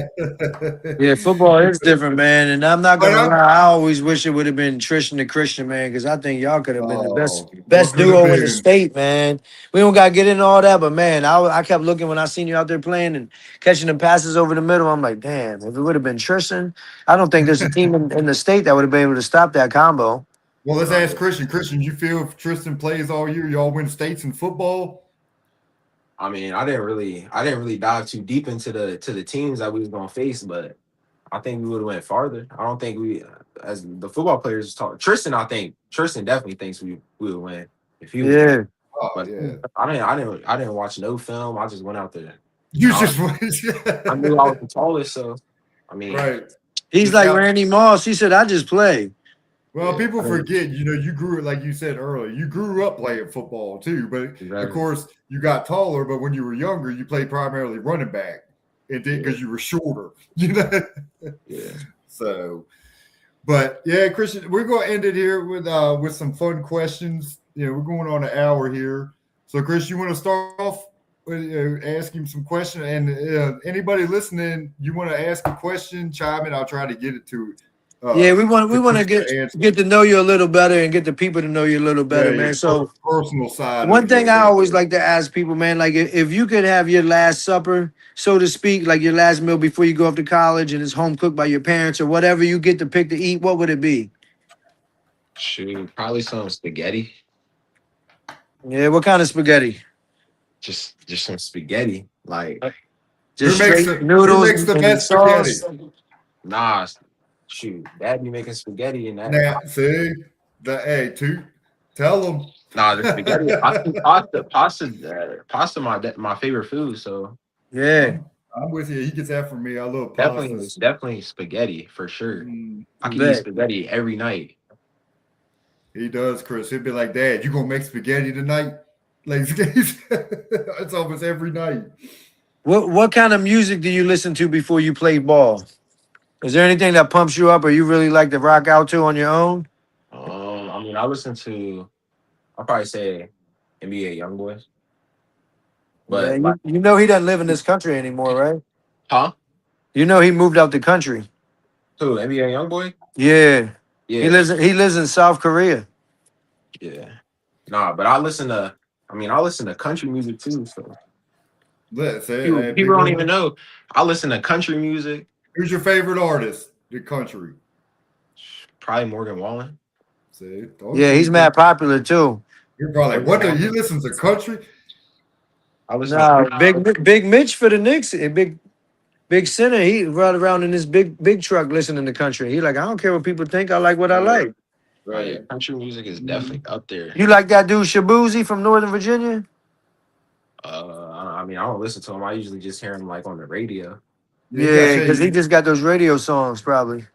Yeah, football is different, man. And I'm not gonna But lie, I always wish it would have been Tristan and Christian, man, because I think y'all could have been the best what could have duo in the been? state, man. We don't gotta get into all that, but man, I kept looking when I seen you out there playing and catching the passes over the middle. I'm like, damn, if it would have been Tristan, I don't think there's a team in the state that would have been able to stop that combo. Well, let's ask Christian. Christian, you feel if Tristan plays all year, y'all win states in football? I mean, I didn't really dive too deep into the teams that we was gonna face, but I think we would have went farther. I don't think we, as the football players talk. Tristan definitely thinks we would win if he was. Yeah. Oh, But yeah. I didn't watch no film. I just went out there. You I just I knew I was the tallest, so I mean, right. He's Just like out- Randy Moss. He said, I just play. Well, Yeah, people I mean- forget, you grew like you said earlier, you grew up playing football too. But Exactly. of course, you got taller. But when you were younger, you played primarily running back, and then because you were shorter, yeah. So, but yeah, Christian, we're going to end it here with some fun questions. We're going on an hour here. So, Chris, you want to start off with asking some questions, and anybody listening, you want to ask a question, chime in. I'll try to get it to. Yeah, we want to Christian answer. get to know you a little better and get the people to know you a little better, man. So personal side. one thing I always like to ask people, man, like if you could have your last supper, so to speak, like your last meal before you go off to college and it's home cooked by your parents or whatever you get to pick to eat, what would it be? Shoot, probably some spaghetti. Yeah, what kind of spaghetti? Just some spaghetti. Like Just straight who noodles makes the and best spaghetti? sauce. Nah, shoot, dad be making spaghetti and that. Now, see, hey, tell them. Nah, the spaghetti. I think pasta, my favorite food. So Yeah, I'm with you. He gets that from me. I love definitely, pastas. it's definitely spaghetti for sure. I I can eat bet. spaghetti every night. He does, Chris. He'll be like, Dad, you gonna make spaghetti tonight? Like it's almost every night. What kind of music do you listen to before you play ball? Is there anything that pumps you up or you really like to rock out to on your own? I mean, I'll probably say NBA YoungBoy, Yeah, but like, you know he doesn't live in this country anymore, right? huh? You know he moved out the country. Who? NBA YoungBoy? Yeah. Yeah, He lives in South Korea. yeah. Nah, but I listen to country music too. So Let's say, hey, people don't even know. I listen to country music. who's your favorite artist? The country. Probably Morgan Wallen. See, Yeah, he's mad popular too. You're probably like, Morgan what? He Wallen. listens to country? I listen No, to Big Mitch for the Knicks, big center. He ride around in this big truck listening to country. He like, I don't care what people think. I like what I like. Oh yeah, Right. country music is definitely up there. You like that dude Shabuzi from Northern Virginia? I don't listen to him. I usually just hear him like on the radio. Yeah, you gotta Yeah, show because he you. just got those radio songs, probably.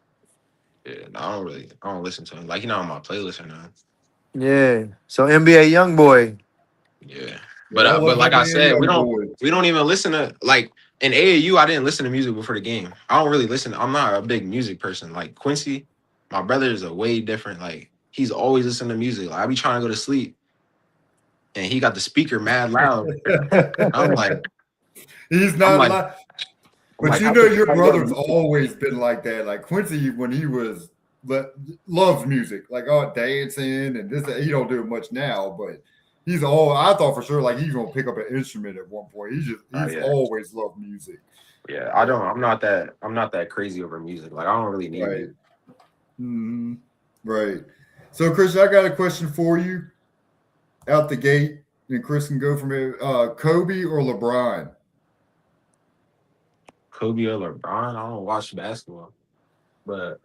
Yeah, I don't listen to him. Like, on my playlist or nothing. Yeah. So NBA YoungBoy. Yeah, Yeah, I but love like I NBA said, young boy. we don't even listen to like in AAU. I didn't listen to music before the game. I don't really listen. I'm not a big music person. Like Quincy, my brother is a way different. Like he's always listening to music. Like I be trying to go to sleep, and he got the speaker mad loud. I'm like, He's I'm not like, like, I'm but like, you how know, could your somebody go to brother's music? always been like that. Like Quincy, when he was loves music, like dancing and this. He don't do it much now, but he's all. I thought for sure like he's gonna pick up an instrument at one point. He's Yeah, always loved music. yeah. I don't. I'm not that crazy over music. Like I don't really need Right. it. Right. So, Christian, I got a question for you out the gate, and Chris can go from it. Kobe or LeBron? Kobe or LeBron. I don't watch basketball, but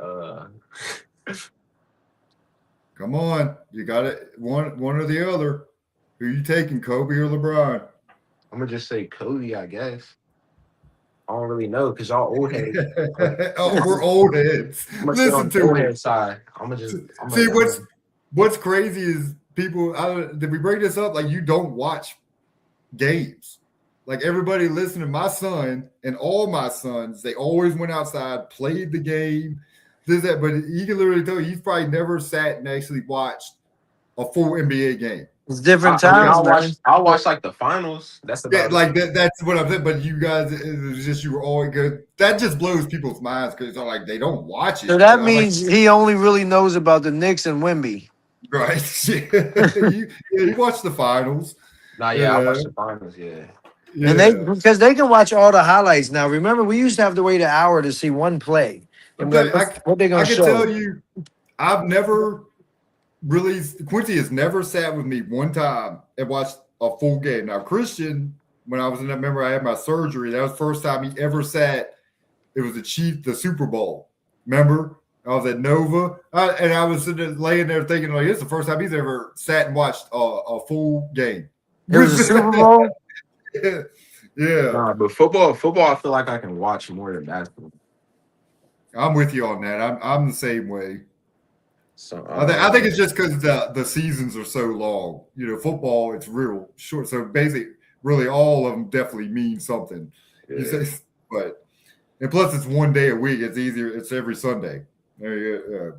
Come on, you got it. One or the other. Who you taking, Kobe or LeBron? I'm gonna just say Kobe. I guess. I don't really know because y'all old heads. Oh, we're old heads. I'm gonna stay Listen on the to old me. head side. See what's crazy is people. Did we bring this up? Like you don't watch games. Like everybody listening, my son and all my sons, they always went outside, played the game, did that. But he can literally tell you he's probably never sat and actually watched a full NBA game. It's different I mean, times, man. I'll watch like the finals. That's Yeah, about it. like that's what I'm saying. But you guys, it's just you were always good. That just blows people's minds because they're like they don't watch it. So that I'm like, means he only really knows about the Knicks and Wemby. right? you watch the finals. Nah, yeah, I watch the finals. Yeah, And because they can watch all the highlights now. Remember, we used to have to wait an hour to see one play. And But what they gonna I can show? tell you, I've never really Quincy has never sat with me one time and watched a full game. Now, Christian, when I was in that, remember I had my surgery. That was the first time he ever sat. It was the Super Bowl. Remember? I was at Nova, and I was sitting there, laying there thinking, like, this is the first time he's ever sat and watched a full game. It was a Super Bowl. Yeah. nah, but football, I feel like I can watch more than basketball. I'm with you on that. I'm the same way. So I think it's just because the seasons are so long. You know, football it's real short. So basically, really, all of them definitely mean something. yeah. You say, but and plus it's one day a week. It's easier. It's every Sunday. There you go.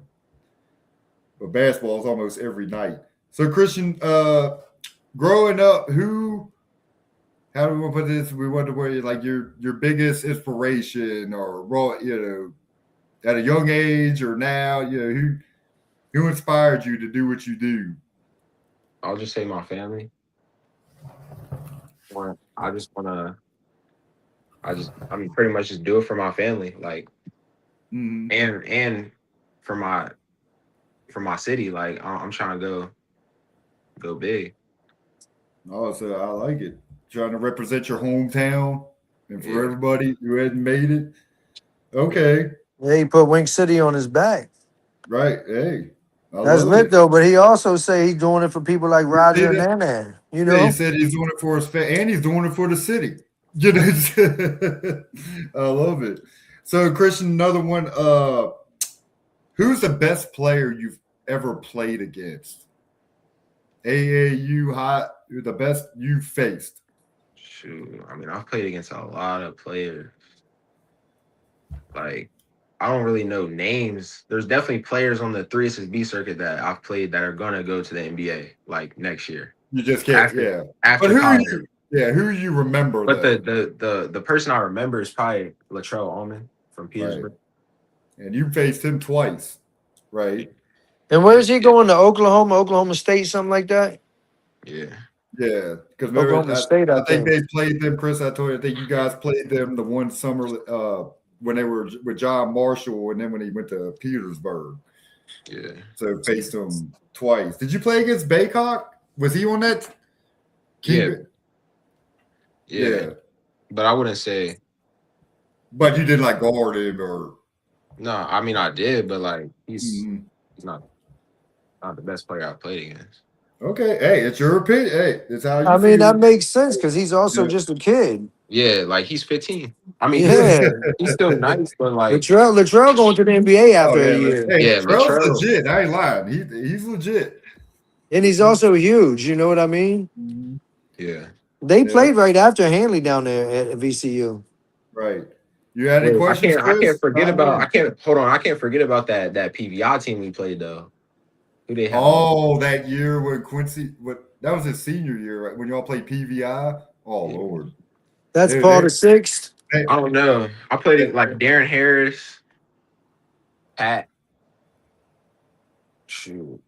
But basketball is almost every night. So Christian, growing up, how do we want to put this? We wonder where like your biggest inspiration or at a young age or now, who inspired you to do what you do? I'll just say my family. I just wanna. I mean, pretty much just do it for my family, like, and for my city. Like, I'm trying to go big. Oh, so I like it. Trying to represent your hometown And for Yeah. everybody who hadn't made it, okay, Yeah, he put Wink City on his back. right. Hey, I That's love lit it. though. But he also say he's doing it for people like You see Roger and that? Nanan. You Yeah, he know. said he's doing it for his fan, and he's doing it for the city. You know, I love it. So, Christian, another one. Who's the best player you've ever played against? AAU hot, the best you've faced. Shoot. I mean, I've played against a lot of players. Like, I don't really know names. There's definitely players on the 3SSB circuit that I've played that are gonna go to the NBA like next year. You just can't, After yeah. But after who college. you, yeah, who you remember But though, the person I remember is probably Latrell Allman from right? Petersburg. And you faced him twice, right? And where's he going to Oklahoma, Oklahoma State, something like that? Yeah. Yeah, because remember, Oklahoma State, I I think think. they played them, Chris. I told you, I think you guys played them the one summer when they were with John Marshall, and then when he went to Petersburg. Yeah. So faced him twice. Did you play against Baycock? Was he on that? Yeah. Keep it. Yeah. Yeah, But I wouldn't say but you didn't like guard him or. no, I mean I did, but like he's Mhm. not the best player I've played against. Okay, hey, it's your opinion. Hey, it's how I you mean, that feel. makes sense because he's also Yeah. just a kid. Yeah, like he's 15. I mean, Yeah. he's still nice, but like Latrell going to the NBA Oh after a yeah, year. hey, yeah, Trell's Latrell. legit. I ain't lying. He's legit. And he's also huge. You know what I mean? Mhm. Yeah. They Yeah, played right after Hanley down there at VCU. right. You had any Wait, questions, I can't Chris? forget about I can't hold on, I can't forget about that PVI team we played though. Who they have on? Oh, that year when Quincy, what that was his senior year, right? When y'all played PVI. Oh Yeah. Lord, That's they, Paul they, the Sixth. they, I don't know. I played they it like Darren Harris, Pat. Shoot.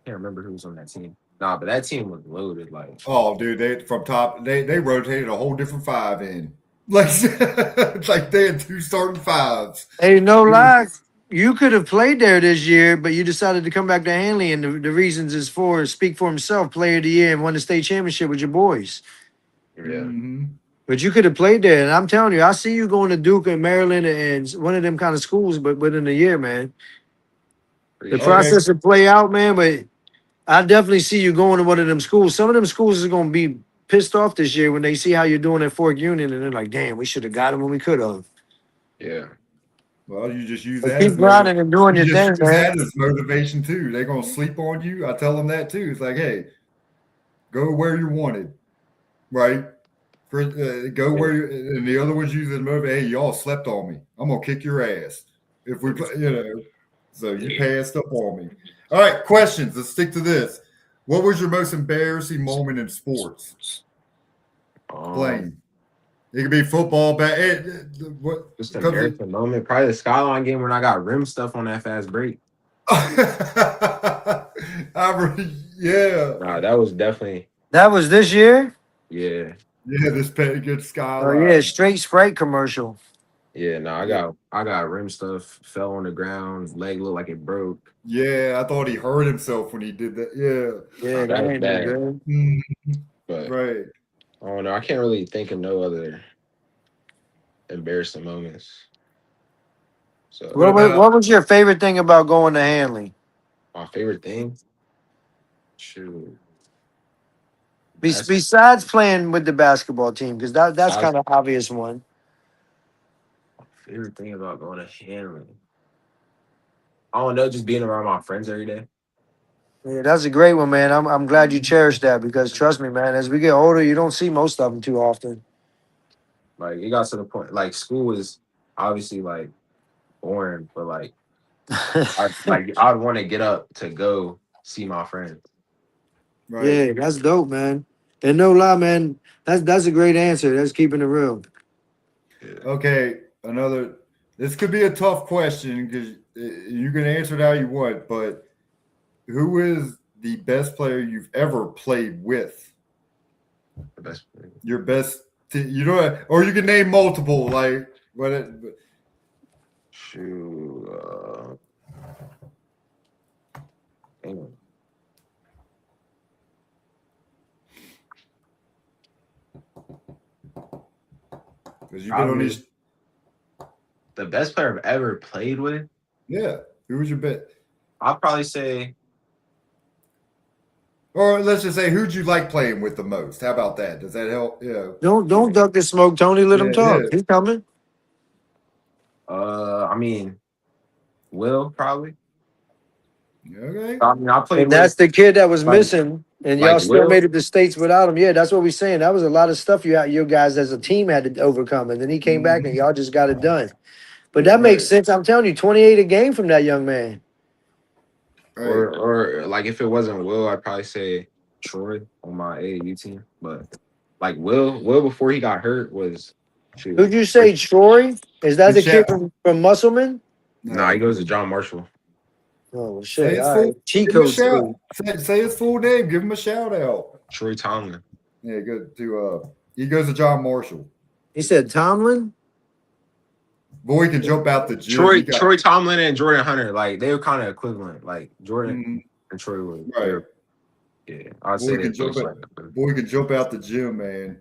Can't remember who was on that team. Nah, but that team was loaded. Like, oh, dude, they from top. They rotated a whole different five in. Like, like they had two starting fives. Hey, no lie. You could have played there this year, but you decided to come back to Hanley, and the reasons is for speak for himself. Player of the year and won the state championship with your boys. yeah. But you could have played there, and I'm telling you, I see you going to Duke and Maryland and one of them kind of schools, but within a year, man. The Appreciate it. Okay, process will play out, man. But I definitely see you going to one of them schools. Some of them schools are going to be pissed off this year when they see how you're doing at Fork Union, and they're like, "Damn, we should have got him when we could have." Yeah. well, you just use But that keep as motive. grinding and doing You your just thing, use man. that as motivation too. They're gonna sleep on you. I tell them that too. It's like, hey, go where you're wanted, right? Go Yeah. where you, and the other ones use it as motivation. Hey, y'all slept on me. I'm gonna kick your ass if we, So you Yeah. passed up on me. All right, questions. Let's stick to this. What was your most embarrassing moment in sports Um, playing? It could be football, what? just an Because embarrassing moment. Probably the Skyline game when I got rim stuff on that fast break. yeah, Nah, that was definitely That was this year. yeah. yeah. This petty good Oh yeah, skyline. straight Sprite commercial. Yeah, no, Yeah, I got rim stuff, fell on the ground, leg looked like it broke. yeah. I thought he hurt himself when he did that. Yeah. Yeah, Nah, that that was ain't no bad. good. Mhm. But Right. I don't know. I can't really think of no other embarrassing moments. What So about What was your favorite thing about going to Hanley? my favorite thing, shoot, Besides playing with the basketball team, because that's besides kind of obvious one. my favorite thing about going to Handley. I don't know, just being around my friends every day. Yeah, that's a great one, man. I'm glad you cherished that because trust me, man, as we get older, you don't see most of them too often. Like it got to the point, like school is obviously like boring, but I'd want to get up to go see my friends. right? Yeah, that's dope, man. And no lie, man, that's a great answer. That's keeping it real. Yeah. Okay, another. This could be a tough question because you can answer it how you want. But who is the best player you've ever played with? The best. Your best, or you can name multiple. Like what? Shoot. Damn. You've been on Probably these. the best player I've ever played with. Yeah. Who was your bet? I'll probably say Or let's just say, who'd you like playing with the most? How about that? Does that help? Yeah. Don't duck the smoke, Tony. Let him talk. Yeah. He's coming. I mean, Will probably. Okay. I mean, I played And with that's the kid that was like missing, and y'all still Will. made it to states without him. Yeah, that's what we're saying. That was a lot of stuff you guys as a team had to overcome, and then he came back and y'all just got it done. But that makes Right. sense. I'm telling you, 28 a game from that young man. Right. Or like if it wasn't Will, I'd probably say Troy on my AAU team. But like Will before he got hurt was shoot. Who'd you say, Troy? Is that the kid Shout- from Musselman? Nah, he goes to John Marshall. Oh well, Say shit. his All full. right, cheat Give him a code shout. too. Say his full name. Give him a shout out. Troy Tomlin. Yeah, good to he goes to John Marshall. He said Tomlin. Boy can jump out the gym. Troy Tomlin and Jordan Hunter, like they were kind of equivalent. Like Jordan and Troy were right. Yeah, I'd Boy say can they jump close out. like Boy can jump out the gym, man.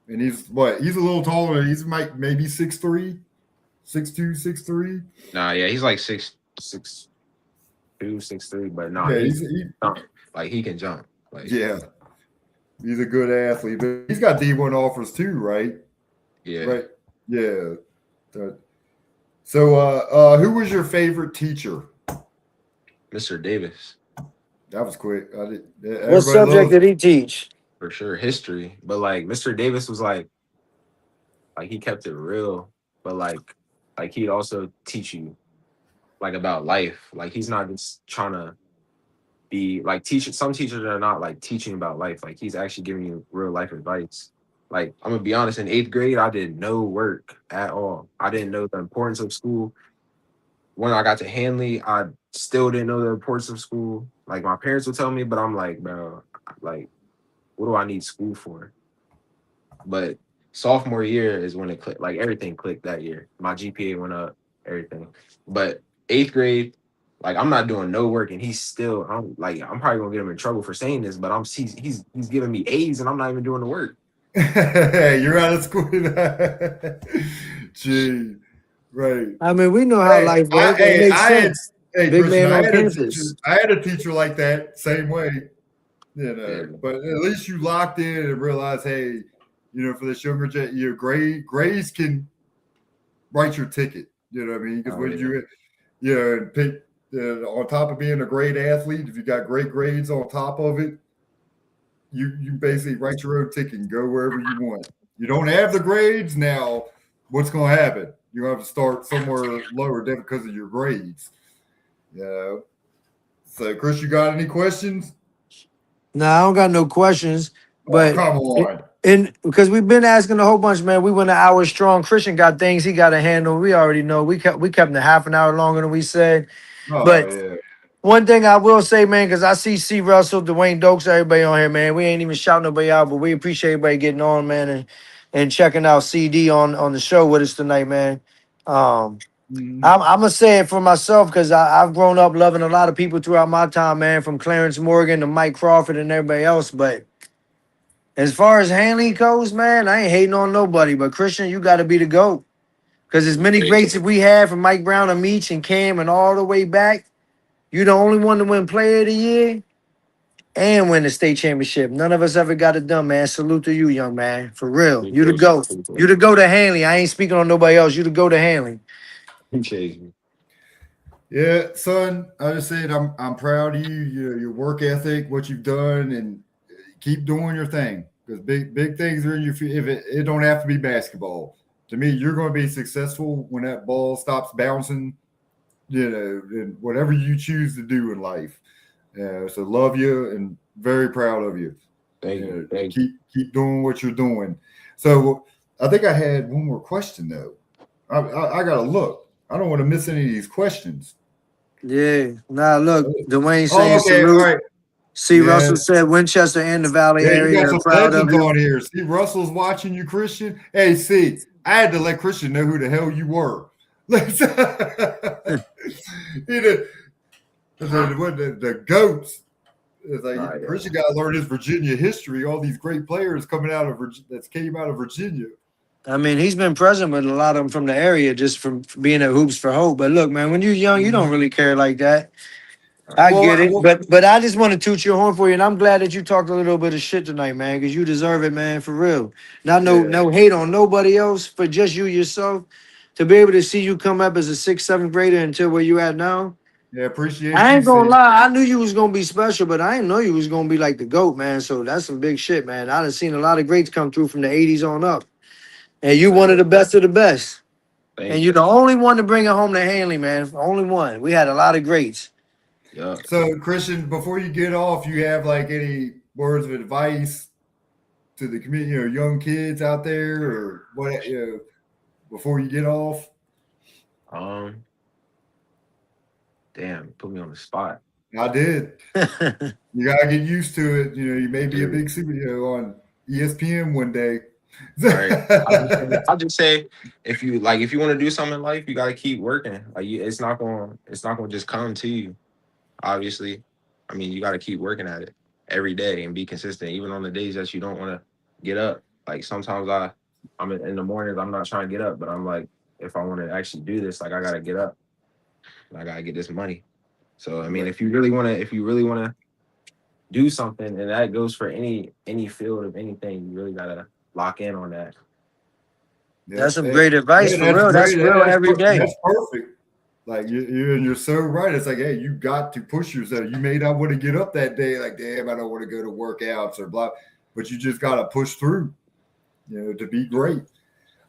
And he's what? He's a little taller. He's maybe 6'3", 6'2", 6'3". Nah, yeah, he's like 6'2", 6'3", but nah, Yeah, like he can jump. Like yeah. He's a good athlete, but he's got D1 offers too, right? yeah. Right. Yeah. So, who was your favorite teacher? Mr. Davis. That was quick. What subject did he teach? For sure, history. But like Mr. Davis was like he kept it real, but like he'd also teach you like about life. Like he's not just trying to be like teaching. Some teachers are not like teaching about life. Like he's actually giving you real life advice. Like I'm gonna be honest, in 8th grade, I did no work at all. I didn't know the importance of school. When I got to Handley, I still didn't know the importance of school. Like my parents would tell me, but I'm like, bro, like, what do I need school for? But sophomore year is when it clicked. Like everything clicked that year. My GPA went up, everything. But 8th grade, like I'm not doing no work, and he's still. I'm probably gonna get him in trouble for saying this, but he's giving me A's, and I'm not even doing the work. You're out of school. Gee, right. I mean, we know how life works. It makes sense. Big Christian, man on I campus. had a teacher like that, same way. Yeah. But at least you locked in and realized, hey, for this younger grades can write your ticket. You know what I mean? Because and pick on top of being a great athlete, if you got great grades on top of it, you basically write your own ticket and go wherever you want. You don't have the grades now. What's going to happen? You're going to have to start somewhere lower because of your grades. So, Chris, you got any questions? No, I don't got no questions. But come on. And because we've been asking a whole bunch, man. We went an hour strong. Christian got things he got to handle. We already know. We kept it a half an hour longer than we said. One thing I will say, man, because I see C. Russell, Dwayne Dokes, everybody on here, man. We ain't even shouting nobody out, but we appreciate everybody getting on, man, and checking out CD on the show with us tonight, man. I'm gonna say it for myself because I've grown up loving a lot of people throughout my time, man, from Clarence Morgan to Mike Crawford and everybody else. But as far as Handley goes, man, I ain't hating on nobody. But Christian, you got to be the GOAT. Because as many greats as we have from Mike Brown and Meach and Cam and all the way back, you're the only one to win Player of the Year and win the state championship. None of us ever got it done, man. Salute to you, young man. For real. You the GOAT. You the GOAT to Handley. I ain't speaking on nobody else. You the GOAT to Handley. Appreciate you. Yeah, son. I just said I'm proud of you. Your work ethic, what you've done, and keep doing your thing. Because big things are in your future. If it don't have to be basketball. To me, you're going to be successful when that ball stops bouncing. And whatever you choose to do in life. So love you and very proud of you. Thank you. Keep doing what you're doing. So I think I had one more question though. I gotta look. I don't want to miss any of these questions. Yeah. Nah, look, Dwayne saying okay, salute. all right. C. Russell said Winchester and the Valley area. You got some proud of legends you. on here. See, Russell's watching you, Christian. Hey, see, I had to let Christian know who the hell you were. The goats. It's like Christian got to learn his Virginia history. All these great players coming out of that came out of Virginia. I mean, he's been present with a lot of them from the area just from being at Hoops for Hope. But look, man, when you're young, you don't really care like that. I Well, get it, but I just want to toot your horn for you, and I'm glad that you talked a little bit of shit tonight, man, because you deserve it, man, for real. Not yeah, no hate on nobody else, but just you yourself. To be able to see you come up as a sixth, seventh grader until where you at now, yeah, appreciate I you ain't gonna saying. lie. I knew you was gonna be special, but I didn't know you was gonna be like the GOAT, man. So that's some big shit, man. I done seen a lot of greats come through from the '80s on up, and you one of the best of the best. And Thank you're you. the only one to bring it home to Handley, man. Only one. We had a lot of greats. Yeah. So, Christian, before you get off, you have like any words of advice to the community, young kids out there, or what? Before you get off. Um. Damn, put me on the spot. I did. You gotta get used to it. You may be a Dude. big superhero on ESPN one day. All right. I'll just say if you want to do something in life, you gotta keep working. Like it's not gonna just come to you. Obviously, I mean you gotta keep working at it every day and be consistent, even on the days that you don't want to get up. Like sometimes I'm in the mornings I'm not trying to get up, but I'm like if I want to actually do this, like I gotta get up. I gotta get this money. So I mean, Right. if you really wanna do something, and that goes for any field of anything, you really gotta lock in on that. That's Yep. some great advice for That's real. That's great. real every day. That's perfect. Like you're so right. It's like, hey, you got to push yourself. You may not want to get up that day, like, damn, I don't want to go to workouts or blah, but you just gotta push through, to be great.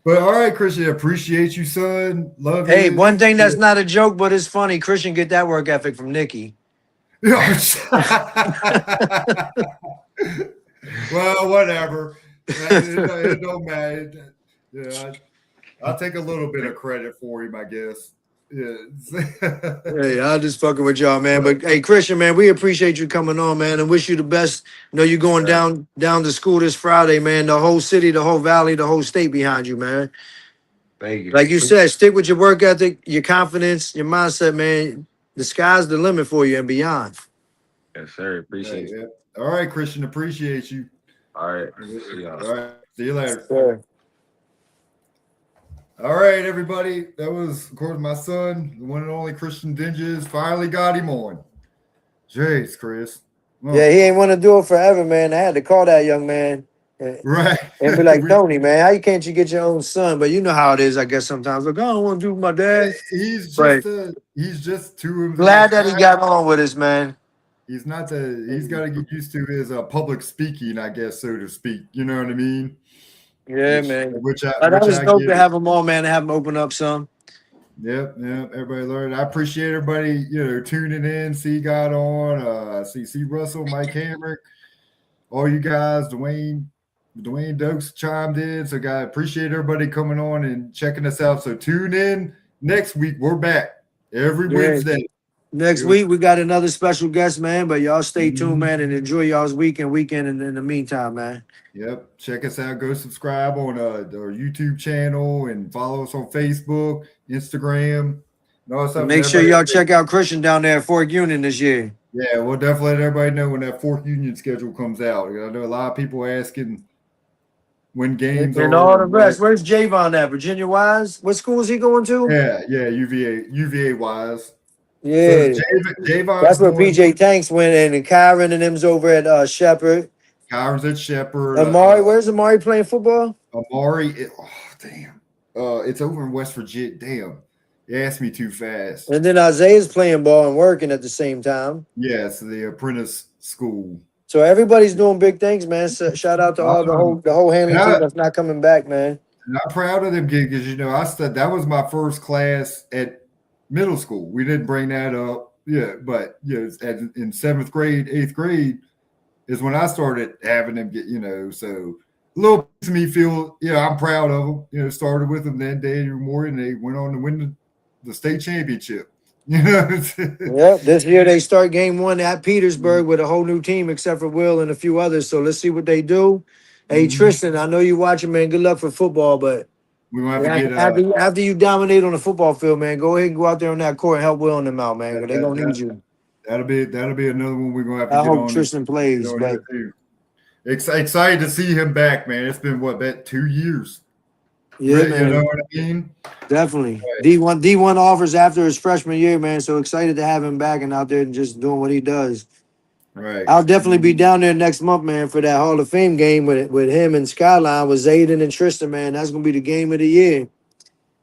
But all right, Christian, appreciate you, son. Love Hey, you. one thing that's not a joke, but it's funny. Christian get that work ethic from Nikki. well, whatever. It don't matter. Yeah, I'll take a little bit of credit for him, I guess. Yeah. Hey, I'll just fucking with y'all, man. But hey, Christian, man, we appreciate you coming on, man, and wish you the best. Know you going down to school this Friday, man. The whole city, the whole valley, the whole state behind you, man. Thank you. Like you said, stick with your work ethic, your confidence, your mindset, man. The sky's the limit for you and beyond. Yes, sir. Appreciate it. Yeah. All right, Christian, appreciate you. All right. See y'all. All right. See you later. Sure. All right, everybody. That was, of course, my son, the one and only Christian Dinges. Finally got him on. Jeez, Chris. Oh, Yeah, he ain't want to do it forever, man. I had to call that young man right. and be like, Tony, man, how can't you get your own son? But you know how it is, I guess, sometimes. Like, I don't want to do with my dad. He's But just too. glad that he got on with us, man. He's not he's got to get used to his public speaking, I guess, so to speak. You know what I mean? Yeah, man. Which But that was I dope get to it. have him on, man, to have him open up some. Yep. Everybody learned. I appreciate everybody, tuning in. See got on. See Russell, Mike Hamrick, all you guys, Dwayne Dokes chimed in. So, guys, appreciate everybody coming on and checking us out. So, tune in next week. We're back every Wednesday. Next week we got another special guest, man. But y'all stay tuned, man, and enjoy y'all's weekend. And in the meantime, man. Yep. Check us out. Go subscribe on our YouTube channel and follow us on Facebook, Instagram. And all that stuff. Make sure y'all check out Christian down there at Fork Union this year. Yeah, we'll definitely let everybody know when that Fork Union schedule comes out. I know a lot of people asking when games and are. all the rest. Where's Javon at? Virginia Wise? What school is he going to? Yeah, UVA Wise. Yeah. So Javon's That's where going. PJ Tanks went, and Kyron and them's over at Shepherd. Kyron's at Shepherd. Amari, where's Amari playing football? Amari, damn. It's over in West Virginia. Damn. You asked me too fast. And then Isaiah's playing ball and working at the same time. Yes, the apprentice school. So everybody's doing big things, man. So shout out to all the whole Handley team that's not coming back, man. And I'm proud of them because that was my first class at middle school. We didn't bring that up, but in 7th grade, 8th grade is when I started having them get, so a little bit to me feel, I'm proud of them. Started with them that day more, and they went on to win the state championship. Yep. This year they start game 1 at Petersburg with a whole new team except for Will and a few others. So let's see what they do. Hey, Tristan, I know you watching, man. Good luck for football, but we're gonna have to get after you dominate on the football field, man. Go ahead and go out there on that court and help Will and them out, man. They're gonna need you. That'll be another one we're gonna have to I get hope on. Tristan plays, but excited to see him back, man. It's been about 2 years. Yeah, You man. know what I mean? Definitely. Right. D1 offers after his freshman year, man. So excited to have him back and out there and just doing what he does. Right. I'll definitely be down there next month, man, for that Hall of Fame game with him and Skyline with Zayden and Tristan, man. That's gonna be the game of the year.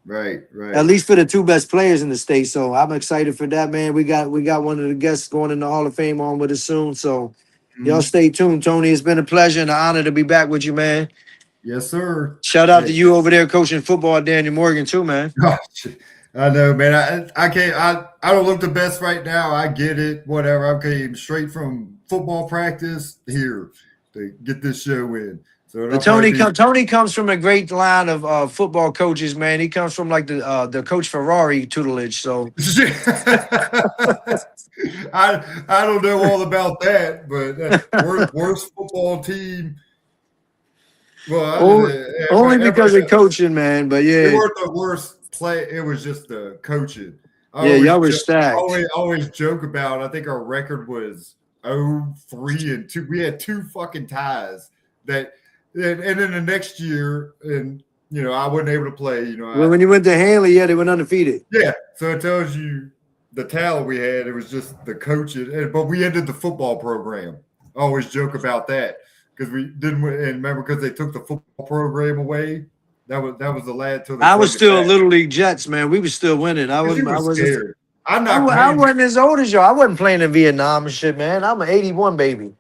Right. At least for the two best players in the state. So I'm excited for that, man. We got one of the guests going in the Hall of Fame on with us soon. So y'all stay tuned, Tony. It's been a pleasure and an honor to be back with you, man. Yes, sir. Shout out to you over there coaching football, Daniel Morgan, too, man. I know, man. I can't. I don't look the best right now. I get it. Whatever. I came straight from football practice here to get this show in. So But Tony comes from a great line of football coaches, man. He comes from like the Coach Ferrari tutelage. So I don't know all about that, but worst football team. Well, only because of coaching, man. But yeah, they weren't the worst play. It was just the coaching. Y'all were stacked. Always joke about. I think our record was 0-3-2. We had 2 fucking ties that, and then the next year, and I wasn't able to play. When you went to Handley, they went undefeated. Yeah, so it tells you the talent we had. It was just the coaching, but we ended the football program. I always joke about that. Because we didn't, and remember, because they took the football program away. That was the lad till I was still Little League Jets, man. We were still winning. I wasn't scared. I wasn't as old as y'all. I wasn't playing in Vietnam and shit, man. I'm an 81 baby.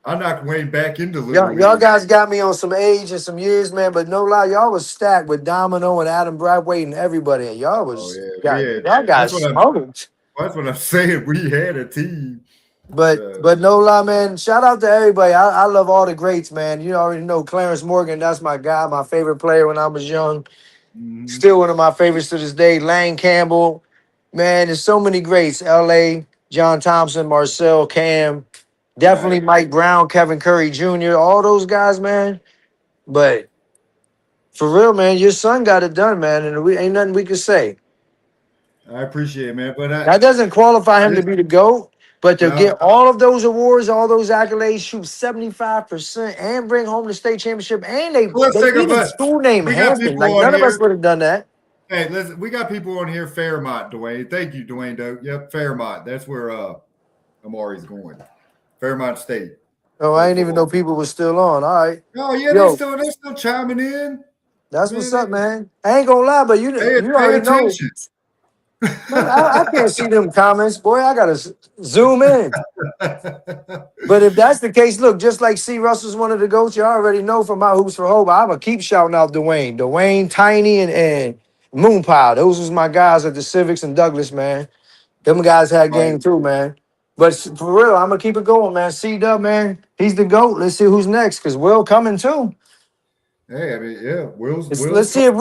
I knocked Wayne back into Little League. Y'all guys got me on some age and some years, man. But no lie, y'all was stacked with Domino and Adam Bradway and everybody. And y'all was y'all got smoked. That's what I'm saying. We had a team. But no lie, man. Shout out to everybody. I love all the greats, man. You already know Clarence Morgan. That's my guy, my favorite player when I was young. Mm-hmm. Still one of my favorites to this day. Lane Campbell, man. There's so many greats. L.A., John Thompson, Marcel, Cam, definitely Mike Brown, Kevin Curry Jr. All those guys, man. But for real, man, your son got it done, man, and we ain't nothing we can say. I appreciate it, man. But that doesn't qualify him to be the GOAT. But to get all of those awards, all those accolades, shoot 75% and bring home the state championship, and they even school name Hampton. Like none of us would have done that. Hey, listen, we got people on here, Fairmont, Dwayne. Thank you, Dwayne. Yep, Fairmont. That's where Amari's going. Fairmont State. Oh, I didn't even know people were still on. All right. Oh yeah, they're still chiming in. That's what's up, man. I ain't gonna lie, but you already know. I can't see them comments, boy. I gotta zoom in. But if that's the case, look, just like C. Russell's one of the GOATs, you already know from my Hoops for Hope. I'm gonna keep shouting out Dwayne, Tiny, and Moonpile. Those was my guys at the Civics and Douglas, man. Them guys had game too, man. But for real, I'm gonna keep it going, man. C-Dub, man, he's the GOAT. Let's see who's next, because Will coming too. Hey, I mean, yeah, Will's let's see if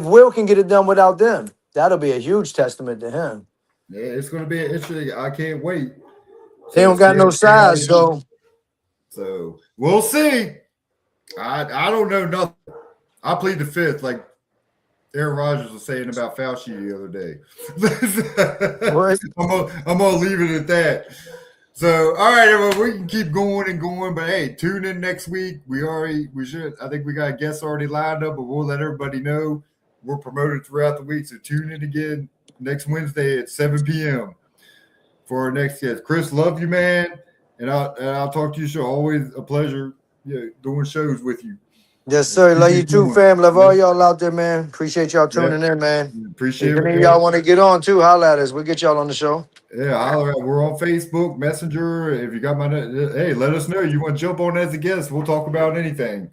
Will can get it done without them. That'll be a huge testament to him. Yeah, it's going to be interesting. I can't wait. They don't got no size, though. So we'll see. I don't know nothing. I plead the fifth, like Aaron Rodgers was saying about Fauci the other day. I'm gonna leave it at that. So, all right, everyone, we can keep going and going, but hey, tune in next week. I think we got guests already lined up, but we'll let everybody know. We're promoted throughout the week, so tune in again next Wednesday at 7 p.m. for our next guest. Chris, love you, man, and I'll talk to you. So always a pleasure, doing shows with you. Yes, sir. Love you too, fam. Love all y'all out there, man. Appreciate y'all tuning in, man. Appreciate it. If any of y'all want to get on too, holla at us. We'll get y'all on the show. Yeah, holler at. We're on Facebook, Messenger. If you got hey, let us know. You want to jump on as a guest? We'll talk about anything.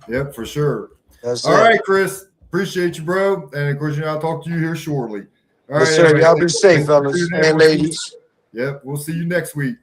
Yep, for sure. All right, Chris. Appreciate you, bro. And of course, I'll talk to you here shortly. All right, sir. Y'all be safe, fellas and ladies. Yep, we'll see you next week.